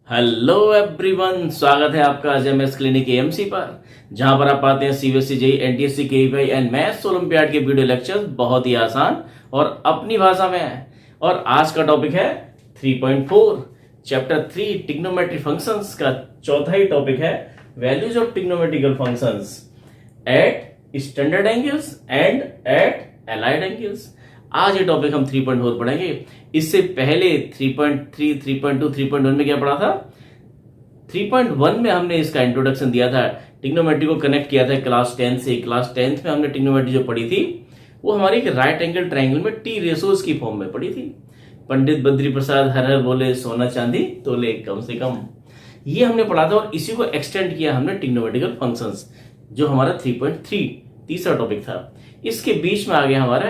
Hello everyone, स्वागत है आपका एमएस क्लिनिक एएमसी पर, जहां पर आप पाते हैं CBSE JEE NTSC KVI and maths olympiad के वीडियो लेक्चर्स बहुत ही आसान और अपनी भाषा में है। और आज का टॉपिक है 3.4 चैप्टर 3 ट्रिग्नोमेट्री फंक्शंस का चौथा ही टॉपिक है values of trigonometrical functions at standard angles and at allied angles. आज ये टॉपिक हम 3.4 पढ़ेंगे। इससे पहले 3.3, 3.2, 3.1 में क्या पढ़ा था? 3.1 में हमने इसका इंट्रोडक्शन दिया था, ट्रिग्नोमेट्री को कनेक्ट किया था क्लास 10 से। क्लास 10th में हमने ट्रिग्नोमेट्री जो पढ़ी थी वो हमारी एक राइट एंगल ट्रायंगल में टी रेशोज की फॉर्म में पढ़ी थी। पंडित बद्री प्रसाद हर हर बोले सोना चांदी तोले कम से कम, ये हमने पढ़ा था। और इसी को एक्सटेंड किया हमने ट्रिग्नोमेट्रिकल फंक्शंस, जो हमारा 3.3 तीसरा टॉपिक था। इसके बीच में आ गया हमारा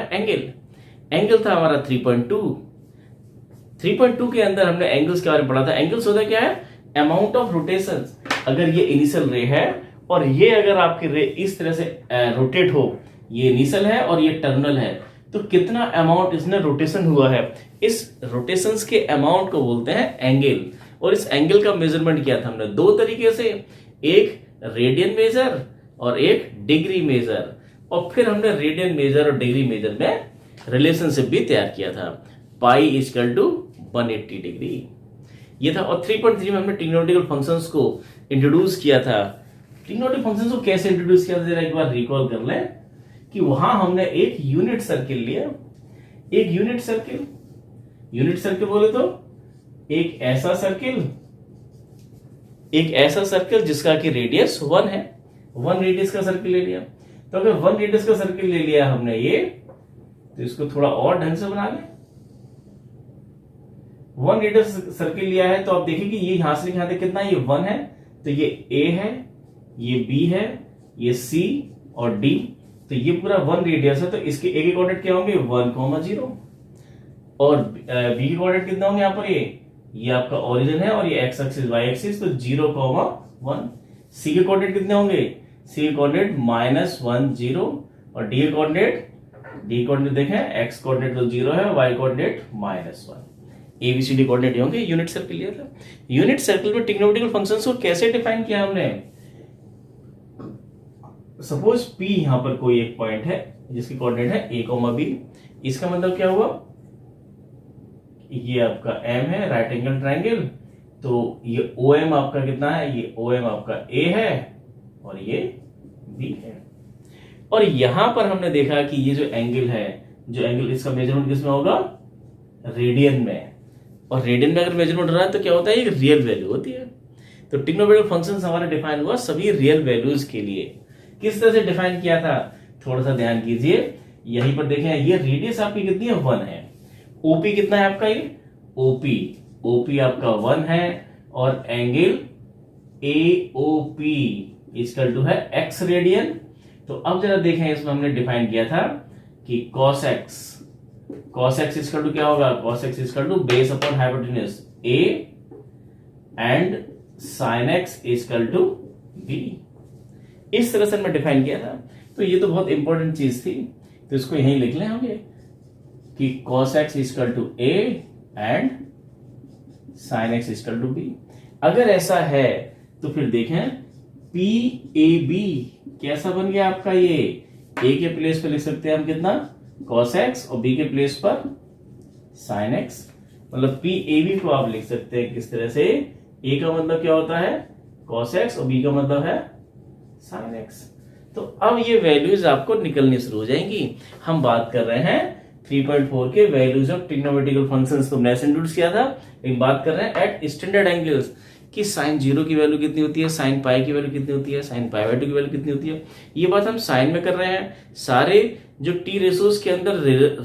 एंगल था हमारा 3.2 के अंदर हमने एंगल्स के बारे में पढ़ा था। एंगल्स होता क्या है? Amount of rotation. अगर ये इनिशियल रे है और ये अगर आपकी रे इस तरह से रोटेट हो, ये इनिशियल है और ये टर्मिनल है, तो कितना अमाउंट इसने रोटेशन हुआ है, इस रोटेशंस के अमाउंट को बोलते हैं एंगल। और इस एंगल का मेजरमेंट किया था हमने दो तरीके से, एक रेडियन मेजर और एक डिग्री मेजर। और फिर हमने रेडियन मेजर और डिग्री मेजर में रिलेशनशिप भी तैयार किया था, पाई इक्वल टू 180 डिग्री ये था। और 3.3 में हमने ट्रिग्नोमेट्रिकल फंक्शंस को इंट्रोड्यूस किया था। ट्रिग्नोमेट्रिक फंक्शंस को कैसे इंट्रोड्यूस किया था, जरा एक बार रिकॉल कर लें कि वहां हमने एक यूनिट सर्किल लिया। एक यूनिट सर्किल बोले तो एक ऐसा सर्किल जिसका कि रेडियस 1 है। 1 रेडियस का सर्किल ले लिया। तो अगर 1 रेडियस का सर्किल ले लिया हमने ये, तो इसको थोड़ा और ढंग से बना लें। 1 रेडियस सर्किल लिया है तो आप देखिए कि ये यहां से यहां तक कितना, ये 1 है, तो ये A है, ये B है, ये C और D। तो ये पूरा 1 रेडियस है, तो इसके A के कोऑर्डिनेट क्या होंगे? 1, 0। और B के कोऑर्डिनेट कितने होंगे? यहाँ पर ये आपका ओरिजिन है और ये एक्स एक्सिस वाई एक्सिस, तो 0, 1। C के कोऑर्डिनेट कितने होंगे? C के कोऑर्डिनेट -1, 0 और D के कोऑर्डिनेट देखें, एक्स कोऑर्डिनेट तो 0 है, वाई कोऑर्डिनेट -1। ABCD कोऑर्डिनेट होंगे। यूनिट सर्किल लिया था। यूनिट सर्किल में ट्रिग्नोमेट्रिकल फंक्शंस को कैसे डिफाइन किया हमने? सपोज P यहां पर कोई एक पॉइंट है जिसकी कोऑर्डिनेट है A, B। इसका मतलब क्या हुआ? ये आपका M है, राइट एंगल ट्रायंगल, तो ये OM आपका कितना है? ये OM आपका A है और ये B है। और यहां पर हमने देखा कि ये जो एंगल इसका मेजरमेंट किसमें होगा? रेडियन में। और रेडियन में अगर मेजरमेंट हो रहा है तो क्या होता है? एक रियल वैल्यू होती है। तो ट्रिग्नोमेट्रिकल फंक्शंस हमारा डिफाइन हुआ सभी रियल वैल्यूज के लिए। किस तरह से डिफाइन किया था, थोड़ा सा ध्यान कीजिए। यहीं पर देखें, ये रेडियस आपकी कितनी है? 1 है। ओपी कितना है आपका? ये ओपी आपका 1 है और एंगल AOP इक्वल टू है x रेडियन। तो अब जरा देखें, इसमें हमने डिफाइन किया था कि cos x इक्वल टू क्या होगा? cos x equal to base upon hypotenuse A and sin x equal to B। इस तरह से हमने डिफाइन किया था। तो ये तो बहुत इंपॉर्टेंट चीज थी, तो इसको यहीं लिख लें हम ये कि cos x equal to A and sin x equal to B। अगर ऐसा है तो फिर देखें PAB कैसा बन गया आपका? ये A के प्लेस पे लिख सकते हैं हम कितना? cos x और B के प्लेस पर sin x। मतलब PAB को आप लिख सकते हैं किस तरह से? A का मतलब क्या होता है? cos x और B का मतलब है sin x। तो अब ये वैल्यूज आपको निकलनी शुरू हो जाएंगी। हम बात कर रहे हैं 3.4 के वैल्यूज ऑफ ट्रिग्नोमेट्रिकल फंक्शंस को हमने इंट्रोड्यूस किया था। एक बात कर रहे हैं एट स्टैंडर्ड एंगल्स कि sin 0 की वैल्यू कितनी होती है, sin पाई की वैल्यू कितनी होती है, sin पाई बाई 2 की वैल्यू कितनी होती है। ये बात हम साइन में कर रहे हैं। सारे जो टी रेशोज के अंदर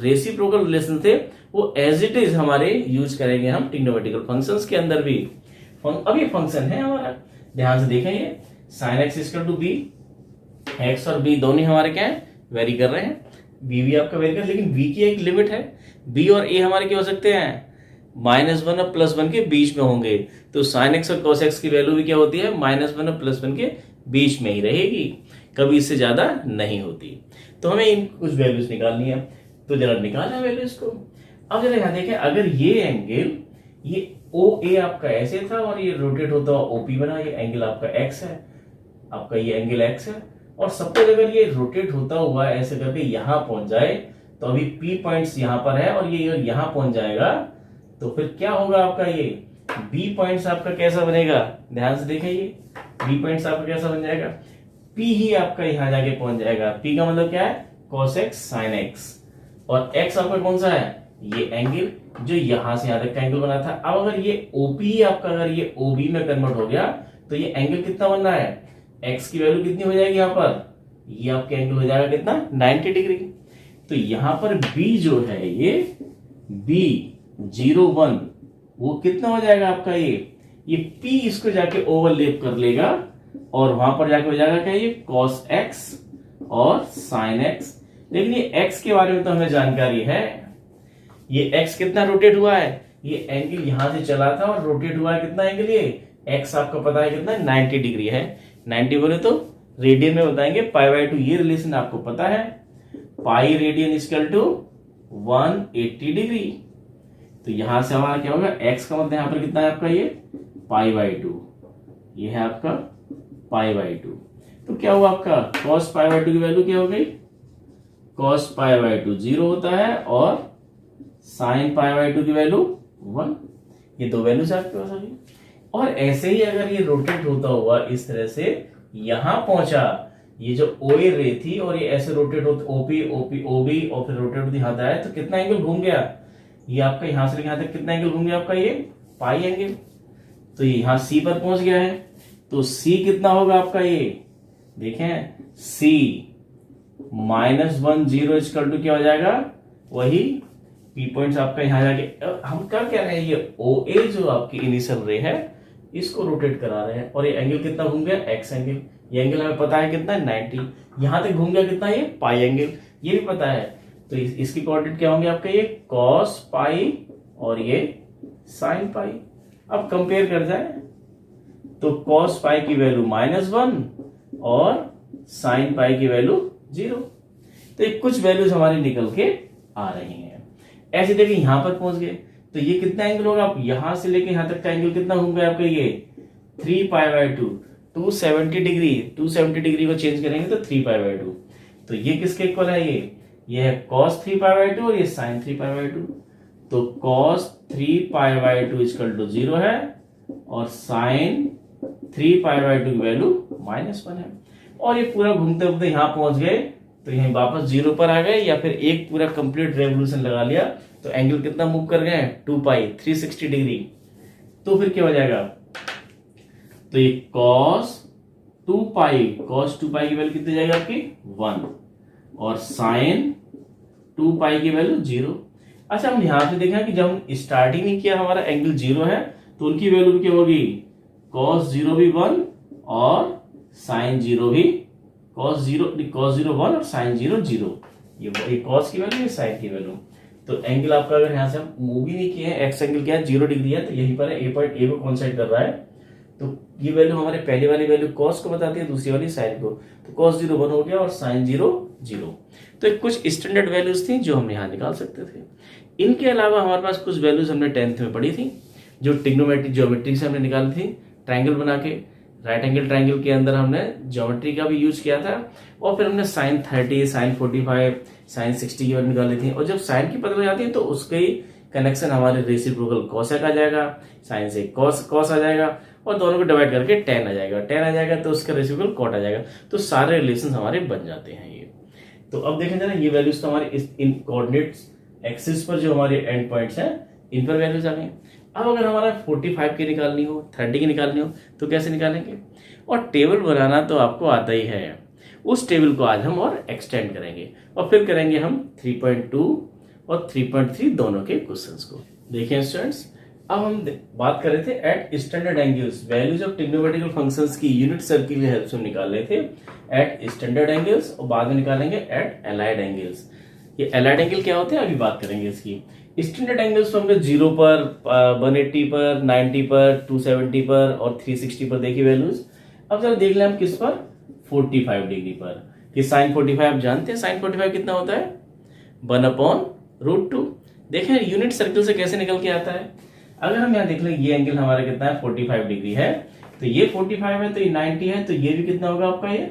रेसिप्रोकल रिलेशन थे वो एज इट इज हमारे यूज करेंगे हम ट्रिग्नोमेट्रिकल फंक्शंस के अंदर भी। अब ये फंक्शन है हमारा, ध्यान से देखें, ये sin x equal to B, x और B दोनों हमारे क्या है? वेरी कर रहे हैं। B भी आपका वेरी कर, लेकिन B की एक लिमिट है। B और A हमारे क्या हो सकते हैं? -1 और +1 के बीच में होंगे। तो sin x और cos x की वैल्यू भी क्या होती है? -1 और +1 के बीच में ही रहेगी, कभी इससे ज्यादा नहीं होती। तो हमें इन कुछ वैल्यूज निकालनी है, तो जरा निकालें वैल्यूज को। अब जरा यहां देखें, अगर ये एंगल ये ओ ए आपका ऐसे था और ये रोटेट होता हुआ ओपी बना, ये एंगल आपका एक्स है, आपका ये एंगल एक्स है। और सपोज अगर ये रोटेट होता हुआ ऐसे करके यहां पहुंच जाए, तो अभी पी पॉइंट्स यहां पर है और ये यहां पहुंच जाएगा, तो फिर क्या होगा आपका ये बी पॉइंट्स आपका कैसा बनेगा, ध्यान से देखिए, बी पॉइंट्स आपका कैसा बन जाएगा, पी ही आपका यहां जाके पहुंच जाएगा। पी का मतलब क्या है, cos x sin x, और x आपका कौन सा है, ये एंगल जो यहां से यहां तक का एंगल बना था। अब अगर ये OP आपका अगर ये OB में कन्वर्ट हो गया, तो ये एंगल कितना बन रहा है, x की वैल्यू कितनी हो जाएगी यहाँ पर, ये आपका एंगल हो जाएगा कितना, 90 डिग्री। तो यहां पर B जो है ये B01 वो कितना हो जाएगा आपका, ये P इसको जाके ओवरलैप कर लेगा और वहां पर जाके हो जाएगा क्या, ये cos x और sin x। लेकिन ये x के बारे में तो हमें जानकारी है, ये x कितना रोटेट हुआ है, ये एंगल यहां से चला था और रोटेट हुआ है कितना एंगल, ये x आपका पता है कितना, 90 डिग्री है। 90 बोले तो रेडियन में बताएंगे, π/2 ये रिलेशन आपको पता है, pi radian equal to 180 degree. तो यहां से हमारा क्या होगा, x का मतलब यहां पर कितना है आपका, ये π/2, ये है आपका π/2। तो क्या हुआ आपका cos π/2 की वैल्यू क्या हो गई, cos π/2 0 होता है और sin π/2 की वैल्यू 1। ये दो वैल्यूज आपके पास आ गई। और ऐसे ही अगर ये रोटेट होता हुआ इस तरह से यहां पहुंचा, ये जो OA रे थी और ये ऐसे रोटेट होते OP OP OB और फिर रोटेट होती यहां आया, तो कितना एंगल घूम गया, ये आपका यहां से लेकर यहां तक कितना एंगल घूम गया आपका, ये पाई एंगल। तो ये यहां C पर पहुंच गया है, तो C कितना होगा आपका, ये देखें C -1 0 इक्वल टू क्या हो जाएगा, वही P पॉइंट्स आपका यहां जाके। हम क्या कह रहे हैं, ये OA जो आपकी इनिशियल रे है इसको रोटेट करा रहे हैं और ये एंगल कितना घूम गया, x एंगल। ये एंगल हमें पता है कितना, 90। यहां तक घूम गया कितना, ये पाई एंगल, ये भी पता है। तो इसकी कोऑर्डिनेट क्या होंगे आपके, ये cos पाई और ये sin पाई। अब कंपेयर कर जाए तो cos पाई की वैल्यू -1 और sin पाई की वैल्यू 0। तो ये कुछ वैल्यूज हमारी निकल के आ रही हैं। ऐसे देखिए यहां पर पहुंच गए, तो ये कितना एंगल होगा, आप यहां से लेके यहां तक का एंगल कितना घूम गया आपका, ये 3π/2, 270 डिग्री। 270 डिग्री को चेंज करेंगे तो 3π/2। तो ये किसके इक्वल है, ये है cos 3π/2 और ये sin 3π/2। तो cos 3π/2 इक्वल टू 0 है और sin 3π/2 की वैल्यू -1 है। और ये पूरा घूमते घूमते यहां पहुंच गए, तो यहीं वापस 0 पर आ गए, या फिर एक पूरा कंप्लीट रेवोल्यूशन लगा लिया, तो एंगल कितना मूव कर गए, 2π 360 डिग्री। तो फिर क्या हो जाएगा, तो ये cos 2π की वैल्यू कितनी जाएगी आपकी, 1 और sin 2π की वैल्यू 0। अच्छा, हम यहां पे देखा कि जब हम स्टार्टिंग में किया हमारा एंगल 0 है, तो उनकी वैल्यू क्या होगी, cos 0 भी 1 और sin 0 भी, cos 0 1 और sin 0 0। ये cos की वैल्यू, ये sin की वैल्यू। तो एंगल आपका अगर यहां से हम मूव ही नहीं किए हैं, एक्स एंगल क्या है, 0 डिग्री है, तो यहीं पर ए पॉइंट ए को कॉन्साइड कर रहा है। तो ये वैल्यू हमारे पहले वाली वैल्यू cos को बताती है, दूसरी वाली sin को। तो cos 0 1 हो गया और sin 0 0। तो एक कुछ स्टैंडर्ड वैल्यूज थी जो हम यहाँ निकाल सकते थे। इनके अलावा हमारे पास कुछ वैल्यूज हमने 10th में पढ़ी थी, जो ट्रिग्नोमेट्रिक ज्योमेट्री से हमने निकाली थी। ट्राइंगल बना के, राइट एंगल ट्राइंगल के अंदर हमने ज्योमेट्री का भी यूज किया था, और फिर हमने sin 30, sin 45, sin 60 की वैल्यू निकाली थी। और जब sin की पता लग जाती है तो उसके कनेक्शन हमारे रेसिप्रोकल cosec आ जाएगा, sin से cos आ जाएगा, और दोनों को डिवाइड करके tan आ जाएगा। tan आ जाएगा तो उसका रेसिप्रोकल cot आ जाएगा। तो सारे रिलेशन हमारे बन जाते हैं ये। तो अब देखें जरा, ये वैल्यूज तो हमारे इन कोऑर्डिनेट्स एक्सिस पर जो हमारे एंड पॉइंट्स हैं, इन पर वैल्यूज आ गई। अब अगर हमारा 45 की निकालनी हो, 30 की निकालनी हो, तो कैसे निकालेंगे। और टेबल बनाना तो आपको आता ही है, उस टेबल को आज हम और एक्सटेंड करेंगे, और फिर करेंगे हम 3.2 और 3.3 दोनों के क्वेश्चंस को। देखिए स्टूडेंट्स, अब हम बात कर रहे थे at standard angles, values of trigonometrical functions की यूनिट सर्किल की हेल्प से हम निकाल रहे थे एट स्टैंडर्ड एंगल्स, और बाद में निकालेंगे एट एलाइड एंगल्स। ये एलाइड एंगल क्या होते हैं अभी बात करेंगे इसकी। स्टैंडर्ड एंगल्स तो हमने 0 पर, 180 पर, 90 पर, 270 पर और 360 पर देखी वैल्यूज। अब जरा देख लें हम किस पर, 45 डिग्री पर, कि साइन 45 आप जानते हैं, साइन 45 कितना होता है, 1/√2। देखें यूनिट सर्किल से कैसे निकल के आता है। अगर हम यहाँ देख लें ये एंगल हमारा कितना है 45 डिग्री है, तो ये 45 है तो ये 90 है, तो ये भी कितना होगा आपका, ये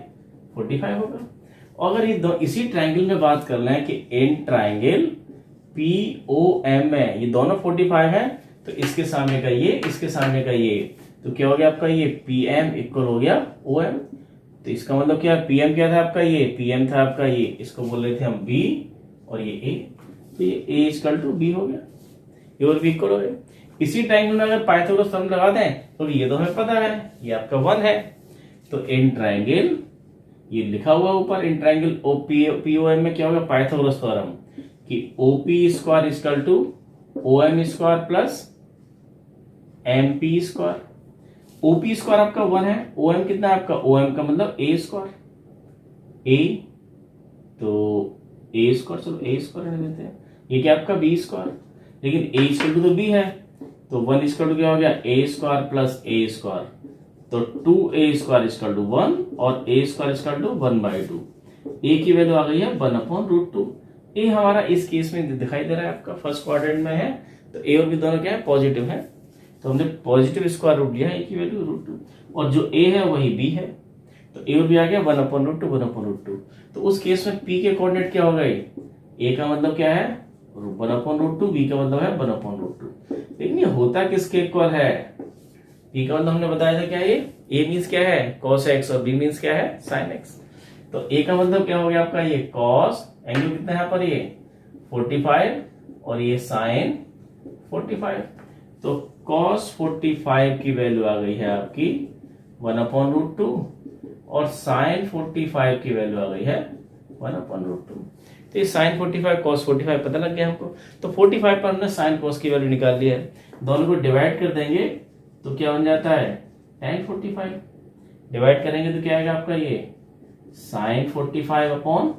45 होगा। और अगर ये इसी ट्राइंगल में बात कर लें कि एन ट्राइंगल POM है, ये दोनों 45 है, तो इसके सामने का ये, इसके सामने का ये, तो क्या हो गया आपका, ये PM इक्वल हो गया OM। तो इसका मतलब क्या, PM क्या था आपका, ये PM था आपका, ये इसको बोल रहे थे हम B और ये A, तो ये A इक्वल टू B हो गया, ये और B इक्वल हो गया। इसी ट्राइंगल में अगर पाइथागोरस थ्योरम लगा दें तो ये तो हमें पता है, ये आपका 1 है, तो इन ट्राइंगल, ये लिखा हुआ ऊपर इन ट्राइंगल POM में क्या होगा, पाइथागोरस थ्योरम कि OP square equal to OM square plus MP square. OP square आपका 1 है, OM कितना है आपका, OM का मतलब A स्क्वायर, A, तो A स्क्वायर, चलो A स्क्वायर रहने देते हैं, ये क्या आपका B स्क्वायर, लेकिन A इक्वल टू तो B है, तो 1 इक्वल टू क्या हो गया, A square plus A square, तो 2A स्क्वायर इक्वल टू 1 और A square equal to 1/2। A की वैल्यू आ गई है 1/√2। A हमारा इस केस में दिखाई दे रहा है आपका फर्स्ट क्वाड्रेंट में है, तो A और B दोनों क्या है, पॉजिटिव है, तो हमने पॉजिटिव स्क्वायर रूट लिया है A की वैल्यू √2, और जो A है वही B है, तो A और B आ गया 1/√2 1/√2। तो उस केस में P के कोऑर्डिनेट क्या हो गए, A का मतलब क्या है 1/√2, B का मतलब है 1/√2। लेकिन ये होता किसके इक्वल है, P का मतलब हमने बताया था क्या, ये A मीन्स क्या है cos x और B मीन्स क्या है sin x। तो A का मतलब क्या हो गया आपका, ये cos, एंगल कितना है यहाँ पर, ये 45 और ये sin 45, तो cos 45 की वैल्यू आ गई है आपकी 1/√2 और sin 45 की वैल्यू आ गई है 1/√2। तो ये sin 45 cos 45 पता लग गया हमको, तो 45 पर हमने sin cos की वैल्यू निकाल ली है, दोनों को डिवाइड कर देंगे तो क्या बन जाता है tan 45, डिवाइड करेंगे तो क्या आएगा आपका, ये sin 45 अपॉन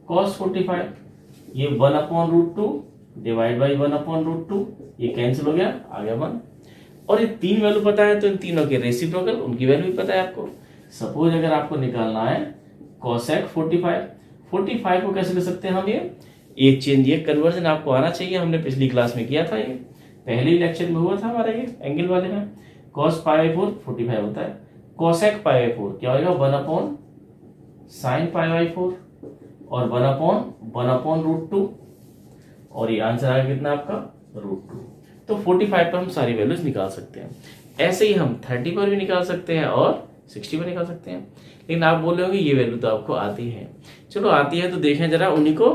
cos 45, ये 1/√2 डिवाइड बाई 1/√2, ये कैंसिल हो गया, आ गया 1। और ये तीन वैल्यू पता है तो इन तीनों के रेसिप्रोकल उनकी वैल्यू भी पता है आपको। सपोज अगर आपको निकालना है cosec 45 को कैसे कर सकते हैं हम, ये चेंज, ये कन्वर्जन आपको आना चाहिए, हमने पिछली क्लास में किया था, ये पहले ही लेक्चर में हुआ था हमारा, ये एंगल वाले में cos π/4 45 होता है, cosec π/4 क्या होगा 1/sin π/4 और 1/√2, और ये आंसर आएगा कितना आपका √2। तो 45 पर हम सारी वैल्यूज निकाल सकते हैं, ऐसे ही हम 30 पर भी निकाल सकते हैं और 60 पर निकाल सकते हैं। लेकिन आप बोल रहे होंगे ये वैल्यू तो आपको आती है, चलो आती है तो देखें जरा उन्हीं को,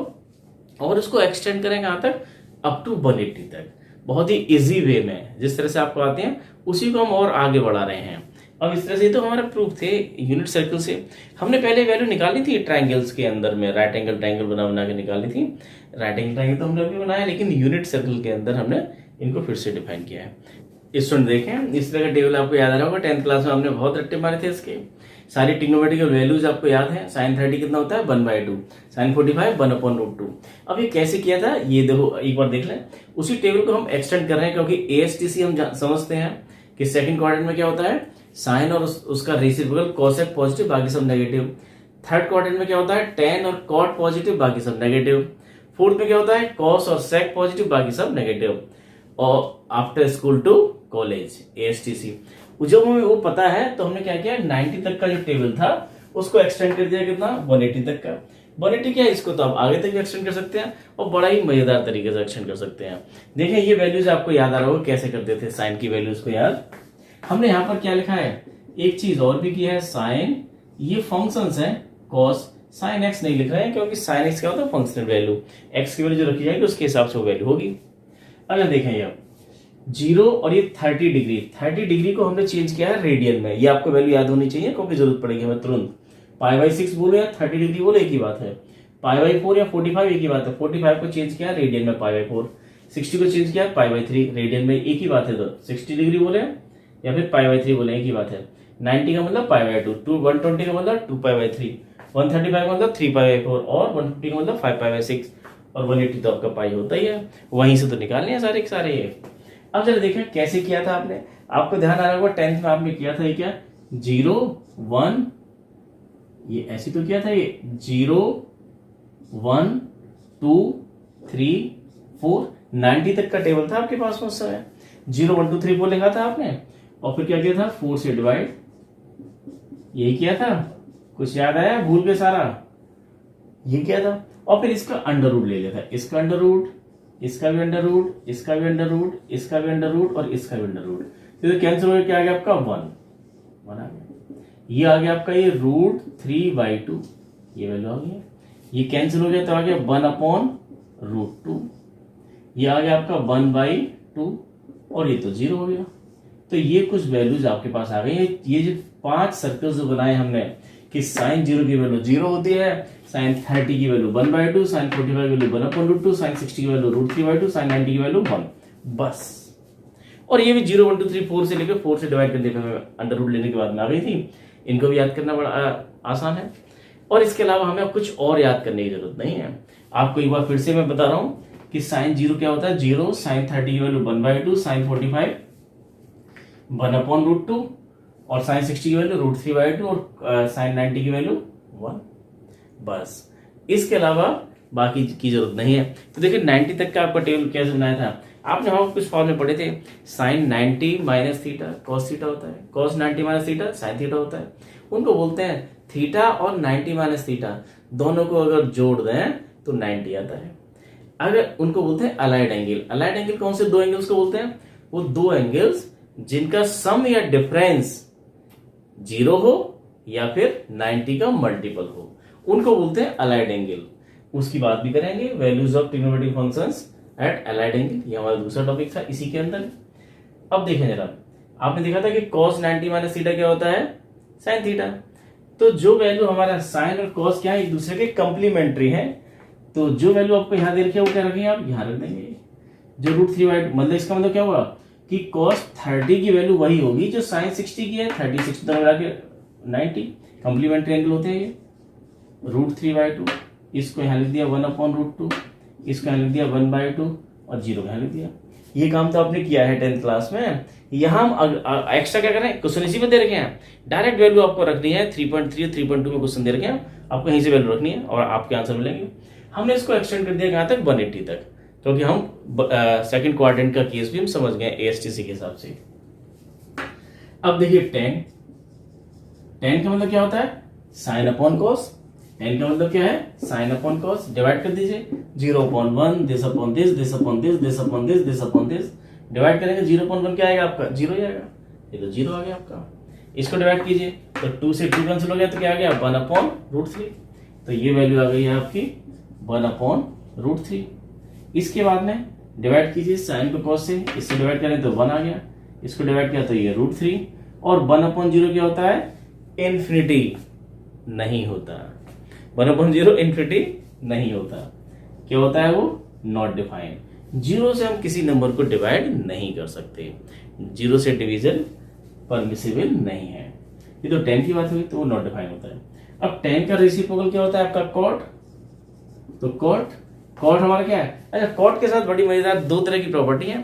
और उसको एक्सटेंड करें कहां तक, अप टू 180 तक, बहुत ही इजी वे में जिस तरह से आपको आते हैं उसी को हम और आगे बढ़ा रहे हैं। अब इस तरह से तो हमारा प्रूफ थे यूनिट सर्कल से, हमने पहले वैल्यू निकाली थी ट्राइंगल्स के अंदर में, राइट एंगल ट्राइंगल बना के निकाली थी, राइट एंगल ट्राइंगल तो हमने अभी बनाया, लेकिन यूनिट सर्कल के अंदर हमने इनको फिर से डिफाइन किया है। स्टूडेंट देखें इस तरह का टेबल आपको याद आ रहा होगा, 10th क्लास में हमने बहुत रट्टे मारे थे इसके, सारी ट्रिग्नोमेट्रिकल वैल्यूज आपको याद है, sin 30 कितना होता है 1/2, sin 45 1/√2। अब ये कैसे किया था ये देखो एक बार देख लें, उसी टेबल को हम एक्सटेंड कर रहे हैं, क्योंकि ASTC हम समझते हैं कि सेकंड क्वाड्रेंट में क्या होता है साइन और उसका रेसिप्रोकल cosec पॉजिटिव बाकी सब नेगेटिव, थर्ड क्वाड्रेंट में क्या होता है tan और cot पॉजिटिव बाकी सब नेगेटिव, फोर्थ में क्या होता है cos और sec पॉजिटिव बाकी सब नेगेटिव, और after school to college ASTC जब हमें वो पता है तो हमने क्या किया 90 तक का जो टेबल था उसको एक्सटेंड कर दिया कितना 180 तक का। 180 क्या है, इसको तो आप आगे तक भी एक्सटेंड कर सकते हैं और बड़ा ही मजेदार तरीके से एक्सटेंड कर सकते हैं। देखिए ये वैल्यूज आपको याद आ रहा होगा कैसे करते थे साइन की वैल्यूज को याद, हमने यहाँ पर क्या लिखा है, एक चीज और भी की है साइन, ये फंक्शंस हैं cos, साइन x नहीं लिख रहे हैं क्योंकि साइन x क्या होता है फंक्शनल वैल्यू, x की वैल्यू जो रखी जाएगी उसके हिसाब से वो वैल्यू होगी। अगर देखें ये 0 और ये 30 डिग्री को हमने चेंज किया है रेडियन में, ये आपको वैल्यू याद होनी चाहिए क्योंकि जरूरत पड़ेगी हमें तुरंत। π/6 बोलो या 30 डिग्री बोलो एक ही बात है, π/4 या 45 एक ही बात है, 45 को चेंज किया रेडियन में π/4, 60 को चेंज किया π/3 रेडियन में एक ही बात है, तो 60 डिग्री बोले या फिर π/3 बोले एक ही बात है। 90 का मतलब π/2, 120 का मतलब 2π/3, 135 का मतलब 3π/4 और 150 का मतलब 5π/6 और 180 तो आपका पाई होता ही है, वहीं से तो निकालने हैं सारे के सारे ये। अब जरा देखें कैसे किया था आपने, आपको ध्यान आ रहा होगा 10th में आपने किया था ये क्या 0 1, ये ऐसे तो किया था ये 0 1 2 3 4, 90 तक का टेबल था आपके पास में उस समय। 0 1 2 3 4 लिखा था आपने, और फिर क्या किया था 4 से डिवाइड, यही किया था, कुछ याद आया, भूल गए सारा, ये किया था। और फिर इसका अंडर रूट ले लिया था, इसका अंडर रूट, इसका भी अंडर रूट, इसका भी अंडर रूट, इसका भी अंडर रूट और इसका भी अंडर रूट। तो कैंसिल हो गया, क्या आ गया आपका 1 आ गया। ये आ गया आपका ये √3/2, ये वैल्यू आ गई। ये कैंसिल हो गया तो आ गया 1/√2, ये आ गया आपका 1/2 और ये तो 0 हो गया। तो ये कुछ वैल्यूज आपके पास आ गई है। ये जो 5 सर्कल्स जो बनाए हमने कि sin 0 की वैल्यू 0 होती है, sin 30 की वैल्यू 1/2, sin 45 की वैल्यू 1/√2, sin 60 की वैल्यू √3/2, sin 90 की वैल्यू 1, बस। और ये भी 0 1 2 3 4 से लेकर 4 से डिवाइड करने के अंडर रूट लेने के बाद में आ गई थी। इनको भी याद करना बड़ा आसान है। और इसके अलावा हमें कुछ और याद करने की जरूरत नहीं है। आपको एक बार फिर से मैं बता रहा हूं कि sin 0 क्या होता है, 0, sin 30 की वैल्यू 1/2, sin 45 1/√2 और sin 60 की वैल्यू √3/2 और sin 90 की वैल्यू 1, बस। इसके अलावा बाकी की जरूरत नहीं है। तो देखिए 90 तक का आपका टेबल कैसे बनाया था आपने, हम कुछ फॉर्मूले पढ़े थे। sin 90 minus theta cos theta होता है, cos 90 minus theta sin theta होता है। उनको बोलते हैं थीटा और 90 माइनस थीटा दोनों को अगर जोड़ दें तो 90 आता है। अगर उनको बोलते हैं अलाइड एंगल। अलाइड एंगल कौन से दो एंगल्स को बोलते हैं, वो दो एंगल्स जिनका सम या डिफरेंस 0 हो या फिर 90 का मल्टीपल हो, उनको बोलते हैं अलाइड एंगल। उसकी बात भी करेंगे, values of trigonometric functions eight allied angle, ये हमारा दूसरा टॉपिक था इसी के अंदर। अब देखें जरा, आपने देखा था कि cos 90 माइनस थीटा क्या होता है, sin थीटा। तो जो वैल्यू हमारा sin और cos क्या है, एक दूसरे के कंप्लीमेंट्री है। तो जो वैल्यू आपको यहां दे रखी है वो क्या रखेंगे आप, यहां रख देंगे जो √3/, मतलब इसका मतलब क्या हुआ कि cos 30 की वैल्यू वही होगी जो sin 60 की है। 30 60 दोनों मिला के 90, कंप्लीमेंट्री एंगल होते हैं ये। √3/2, इसको यहां लिख दिया 1/√2, इसको यहां लिख दिया 1/2 और 0 यहां लिख दिया। ये काम तो आपने किया है 10th क्लास में। यहां हम एक्स्ट्रा क्या करें, क्वेश्चन इसी में दे रखे हैं, डायरेक्ट वैल्यू आपको रखनी है। 3.3 और 3.2 में क्वेश्चन दे रखे हैं, आपको यहीं से वैल्यू रखनी है और आपके आंसर मिलेंगे। हमने इसको एक्सटेंड कर दिया कहां तक, 180 तक, क्योंकि हम सेकंड क्वाड्रेंट का केस भी हम समझ गए ASTC के हिसाब से। अब देखिए tan का मतलब क्या होता है, sin अपॉन cos। tan का मतलब क्या है, sin अपॉन cos। डिवाइड कर दीजिए 0/1, this upon this, this upon this, this upon this, this upon this. Divide करेंगे 0/1 क्या आएगा आपका, 0 आएगा। ये तो 0 आ गया आपका। इसको डिवाइड कीजिए तो 2 से 2 कैंसिल हो गया तो क्या आ गया 1/√3। तो ये वैल्यू आ गई है आपकी 1/√3। इसके बाद में डिवाइड कीजिए sin को cos से, इससे डिवाइड करें तो 1 आ गया, इसको डिवाइड किया तो ये √3। और 1/0 क्या होता है, इन्फिनिटी नहीं होता। 1/0 इन्फिनिटी नहीं होता। क्या होता है वो, नॉट डिफाइंड। 0 से हम किसी नंबर को डिवाइड नहीं कर सकते, 0 से डिवीजन परमिसिबल नहीं है। ये तो tan की बात हुई तो वो नॉट डिफाइंड होता है। अब tan का रेसिप्रोकल क्या होता है आपका, cot। तो cot हमारा क्या है, अच्छा cot के साथ बड़ी मजेदार दो तरह की प्रॉपर्टी है।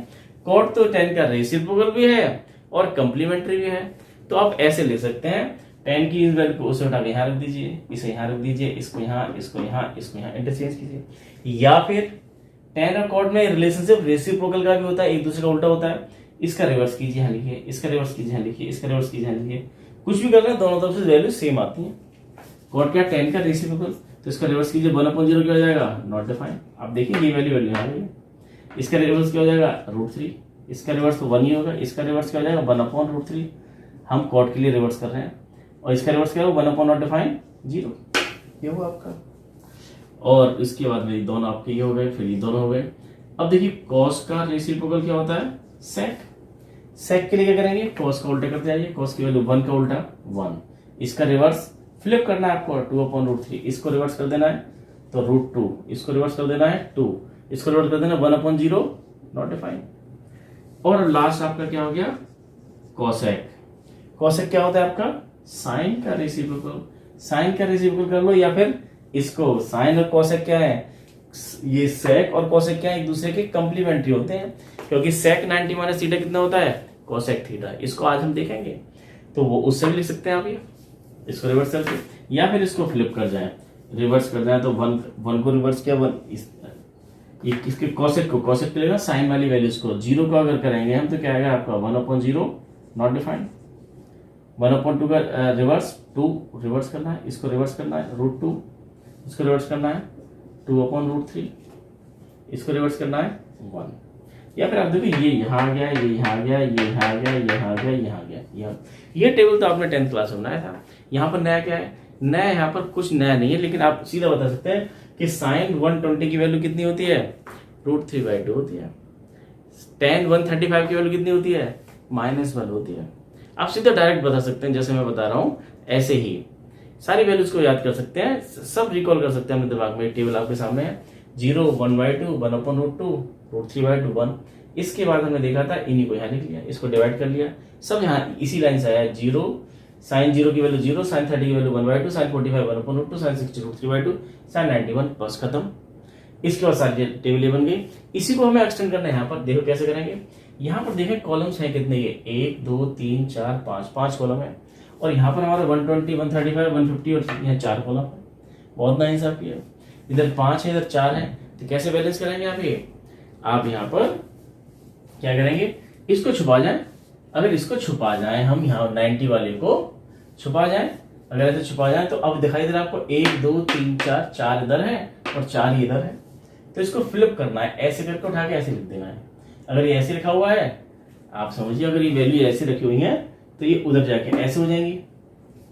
cot तो tan का रेसिप्रोकल भी है और कंप्लीमेंट्री भी है। तो आप ऐसे ले सकते हैं, tan की इस वैल्यू को उसे उठा के यहाँ रख दीजिए, इसे यहाँ रख दीजिए, इसको यहाँ, इसको यहाँ, इसको यहाँ इंटरचेंज कीजिए। या फिर tan और cot में रिलेशनशिप रेसिप्रोकल का भी होता है, एक दूसरे का उल्टा होता है। इसका रिवर्स कीजिए यहाँ लिखिए, इसका रिवर्स कीजिए यहाँ लिखिए, इसका रिवर्स कीजिए यहाँ लिखिए। कुछ भी कर रहे हैं दोनों तरफ से वैल्यू सेम आती है। cot क्या, tan का रेसिप्रोकल, तो इसका रिवर्स कीजिए 1/0 क्या हो जाएगा, नॉट डिफाइंड। आप देखिए ये वैल्यू यहाँ गई। इसका रिवर्स क्या हो जाएगा, √3। इसका रिवर्स तो 1 ही होगा। इसका रिवर्स क्या हो जाएगा 1/√3। हम cot के लिए रिवर्स कर रहे हैं और इसका रिवर्स क्या होगा 1/0 ये हुआ आपका। और इसके बाद में दोनों आपके ये हो गए, फिर ये दोनों हो गए। अब देखिए cos का रेसिप्रोकल क्या होता है, sec। sec के लिए क्या करेंगे, cos का उल्टा करते जाइए, cos की वैल्यू 1 का उल्टा 1। इसका रिवर्स फ्लिप करना है आपको 2/√3। इसको रिवर्स कर देना है तो √2। इसको रिवर्स कर देना है 2। इसको रिवर्स कर देना 1/0 नॉट डिफाइंड। और लास्ट आपका क्या हो गया, cosec। cosec क्या होता है आपका, sin का रेसिप्रोकल। sin का रेसिप्रोकल कर लो, या फिर इसको sin और cosec क्या है, ये sec और cosec क्या है, एक दूसरे के कंप्लीमेंट्री होते हैं। क्योंकि sec 90 माइनस थीटा कितना होता है, cosec थीटा। इसको आज हम देखेंगे, तो वो उससे भी लिख सकते हैं आप ये, इसको रिवर्स करके, या फिर इसको फ्लिप कर जाए, रिवर्स कर जाए तो 1 को रिवर्स किया 1 ये इसके कॉसेक को लेना साइन वाली वैल्यूज को, जीरो को अगर करेंगे हम तो क्या आएगा आपका 1/0 नॉट डिफाइंड, 1/2 का रिवर्स, 2 रिवर्स करना है, इसको रिवर्स करना है √2, इसको रिवर्स करना है 2/√3, इसको रिवर्स करना है 1। या फिर आप देखिए ये यहाँ आ गया, ये यहाँ आ गया, ये यहाँ आ गया, ये यहाँ आ गया, यहाँ आ गया। ये टेबल तो आपने 10th क्लास में बनाया था। यहाँ पर नया क्या है? नया यहाँ पर कुछ नया नहीं है, लेकिन आप सीधा बता सकते हैं कि साइन 120 की वैल्यू कितनी होती है? √3/2 होती है। tan 135 की वैल्यू कितनी होती है? -1 होती है। आप सीधा डायरेक्ट बता सकते हैं, जैसे मैं बता रहा हूँ ऐसे ही सारी वैल्यूज को याद कर सकते हैं, सब रिकॉल कर सकते हैं अपने दिमाग में। टेबल आपके सामने है, 0 1/2 1/√2 √3/2 1। इसके बाद हमने देखा था इन्हीं को यहाँ लिख लिया, इसको डिवाइड कर लिया, सब यहाँ इसी लाइन से आया। 0 साइन 0 की वैल्यू 0, साइन 30 की वैल्यू 1/2, साइन 45 1/√2, साइन 60 √3/2, साइन 91, बस खत्म। इसके बाद सारी टेबल बन गई। इसी को हमें एक्सटेंड करना है यहाँ पर। देखो कैसे करेंगे। यहाँ पर देखें कॉलम्स हैं कितने, ये 1 2 3 4 5 कॉलम है, और यहाँ पर हमारा 120 135 150 और यहाँ 4 कॉलम है। बहुत ना हिसाब किया, इधर 5 है इधर 4 है, तो कैसे बैलेंस करेंगे आप ये? आप यहाँ पर क्या करेंगे, इसको छुपा जाए। अगर इसको छुपा जाए हम, यहाँ 90 वाले को छुपा जाए, अगर ऐसे छुपा जाए तो अब दिखाई दे रहा है आपको 1 2 3 4 इधर है और 4 ही इधर है। तो इसको फ्लिप करना है, ऐसे करके उठा के ऐसे लिख देना है। अगर ये ऐसे लिखा हुआ है, आप समझिए अगर ये वैल्यू ऐसे रखी हुई है तो ये उधर जाके ऐसे हो जाएंगी,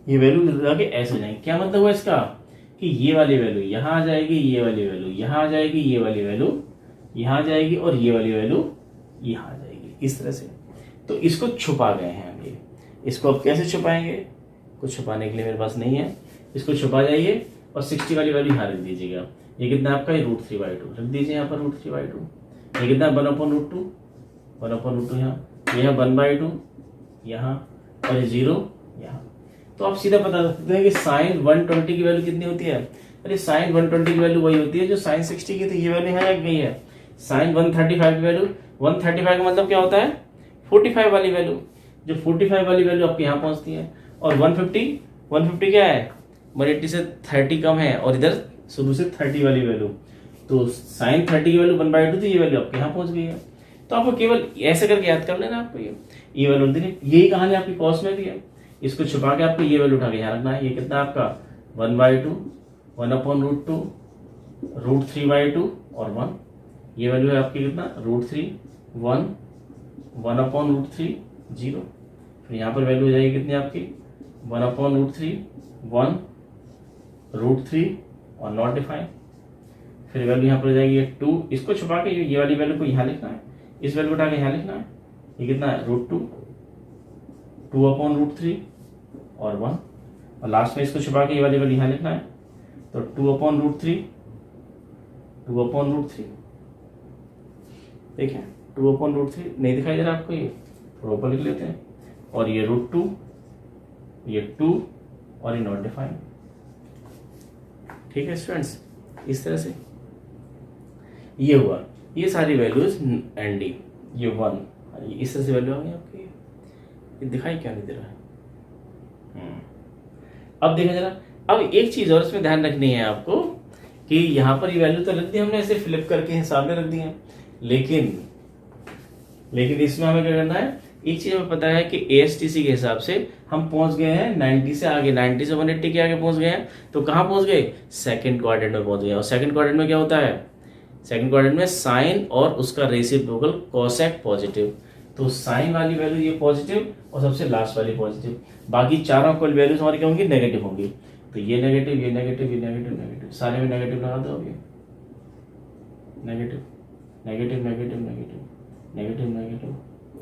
ये वैल्यू उधर जाके ऐसे हो जाएंगी। क्या मतलब हुआ इसका? कि ये वाली वैल्यू यहाँ आ जाएगी, ये वाली वैल्यू यहाँ आ जाएगी, ये वाली वैल्यू यहाँ आ जाएगी और ये वाली वैल्यू यहाँ आ जाएगी, इस तरह से। तो इसको छुपा गए हैं हम। ये इसको अब कैसे छुपाएंगे? कुछ छुपाने के लिए मेरे पास नहीं है। इसको छुपा जाइए और 60 वाली वैल्यू यहाँ रख दीजिएगा। ये कितना आपका? ये √3/2 रख दीजिए यहाँ पर, √3/2। ये कितना? 1/√2 1/√2 यहाँ, ये 1/2 यहाँ, और ये 0 यहाँ। तो आप सीधा बता सकते हैं कि साइन 120 की वैल्यू कितनी होती है? अरे साइन 120 की वैल्यू वही होती है जो साइन 60 की थी, ये वैल्यू यहाँ गई है। साइन 135 की वैल्यू, 135 का मतलब क्या होता है? 45 वाली वैल्यू, जो 45 वाली वैल्यू आपके यहाँ पहुंचती है। और 150 क्या है? 180 से 30 कम है, और इधर शुरू से 30 वाली वैल्यू, तो साइन 30 की वैल्यू 1/2 थी, ये वैल्यू आपके यहाँ पहुंच गई है। तो आपको केवल ऐसे करके याद कर लेना आपको, ये वैल्यू देखिए, यही कहानी आपकी कॉस में भी है। इसको छुपा के आपको ये वैल्यू उठा के यहाँ रखना है। ये कितना आपका? 1/2 1/√2 √3/2 और 1। ये वैल्यू है आपकी कितना? √3 1 1/√3 0। फिर यहाँ पर वैल्यू हो जाएगी कितनी आपकी? 1/√3 1 √3 और नॉट डिफाइन। फिर वैल्यू यहाँ पर हो जाएगी 2। इसको छुपा के ये वाली वैल्यू को यहाँ लिखना है, इस वैल्यू उठा के यहाँ लिखना है। ये कितना है? √2 2/√3 और 1, और लास्ट में इसको छुपा के ये वाली वैल्यू यहाँ लिखना है। तो 2/√3 देखिए 2/√3 नहीं दिखाई दे रहा आपको, ये थोड़ा ऊपर लिख लेते हैं। और ये √2, ये 2 और ये नॉट डिफाइन। ठीक है स्टूडेंट्स, इस तरह से ये हुआ। ये सारी वैल्यूज एनडी, ये 1, इस तरह से वैल्यू आ गई आपकी। ये दिखाई क्या नहीं दे रहा है? अब देखा जरा, अब एक चीज और इसमें ध्यान रखनी है आपको कि यहाँ पर ये वैल्यू तो रख दी हमने, ऐसे फ्लिप करके हिसाब में रख दी है, लेकिन इसमें हमें क्या करना है? एक चीज हमें पता है कि ASTC के हिसाब से हम पहुंच गए हैं 90 से आगे, 90 से 180 के आगे पहुंच गए हैं। तो कहाँ पहुंच गए? सेकंड क्वाड्रेंट में पहुंच गए। और सेकंड क्वाड्रेंट में क्या होता है? सेकंड क्वाड्रेंट में साइन और उसका रेसिप्रोकल कोसेक पॉजिटिव। तो साइन वाली वैल्यू ये पॉजिटिव और सबसे लास्ट वाली पॉजिटिव, बाकी चारों कोई वैल्यूज हमारी क्या होंगी? नेगेटिव होंगी। तो ये नेगेटिव, ये नेगेटिव, ये नेगेटिव, नेगेटिव, सारे में नेगेटिव लगा दो। अभी negative negative negative negative negative negative,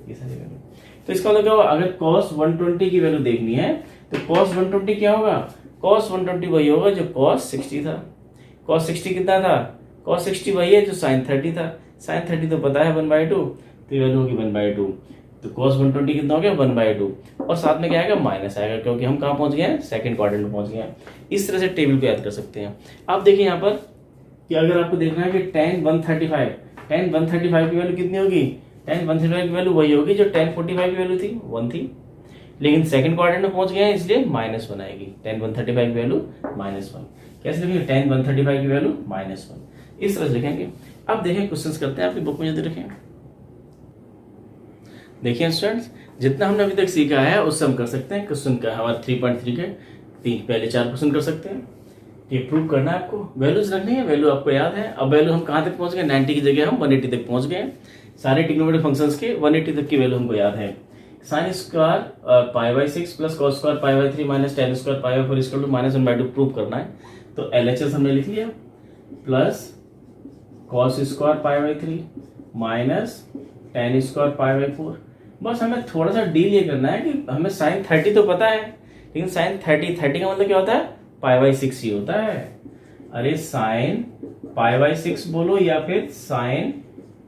ये सारी वैल्यू। तो इसका मतलब क्या होगा? अगर cos 120 की वैल्यू देखनी है तो cos 120 क्या होगा? cos 120 वही होगा जो cos 60 था। cos 60 कितना था? cos 60 वही है जो sin 30 था। sin 30 तो पता है 1/2, तो ये वैल्यू होगी 1/2। तो cos 120 कितना हो गया? 1/2। और साथ में क्या आएगा? माइनस आएगा, क्योंकि हम कहाँ पहुंच गए हैं? सेकंड क्वाड्रेंट में पहुंच गए हैं। इस तरह से टेबल को याद कर सकते हैं। आप देखिए यहाँ पर कि अगर आपको देखना है कि tan 135 की वैल्यू कितनी होगी? tan 135 की वैल्यू वही होगी जो tan 45 की वैल्यू थी, 1 थी। लेकिन सेकंड क्वाड्रेंट में पहुंच गए हैं, इसलिए -1 आएगी। tan 135 की वैल्यू -1। कैसे लिखेंगे? tan 135 की वैल्यू -1, इस तरह से लिखेंगे। अब देखें क्वेश्चंस करते हैं, आपकी बुक में यदि रखें। देखिए स्टूडेंट्स, जितना हमने अभी तक सीखा है उससे हम कर सकते हैं क्वेश्चन का हमारे 3.3 के पहले 4 क्वेश्चन कर सकते हैं। ये प्रूव करना है आपको, वैल्यूज रखनी है, वैल्यू आपको याद है। अब वैल्यू हम कहाँ तक पहुंच गए, 90 की जगह हम 180 तक पहुंच गए। सारे ट्रिग्नोमेट्रिक फंक्शंस के 180 तक की वैल्यू हमको याद है। Sine square π/6 plus cos square π/3 minus tan square π/4 equal to -1/2 prove करना है। तो LHS हमने लिख लिया, plus cos square π/3 minus tan square π/4। बस हमें थोड़ा सा डील ये करना है कि हमें साइन 30 तो पता है, लेकिन साइन 30 का मतलब क्या होता है, π/6 ही होता है। अरे साइन π/6 बोलो या फिर साइन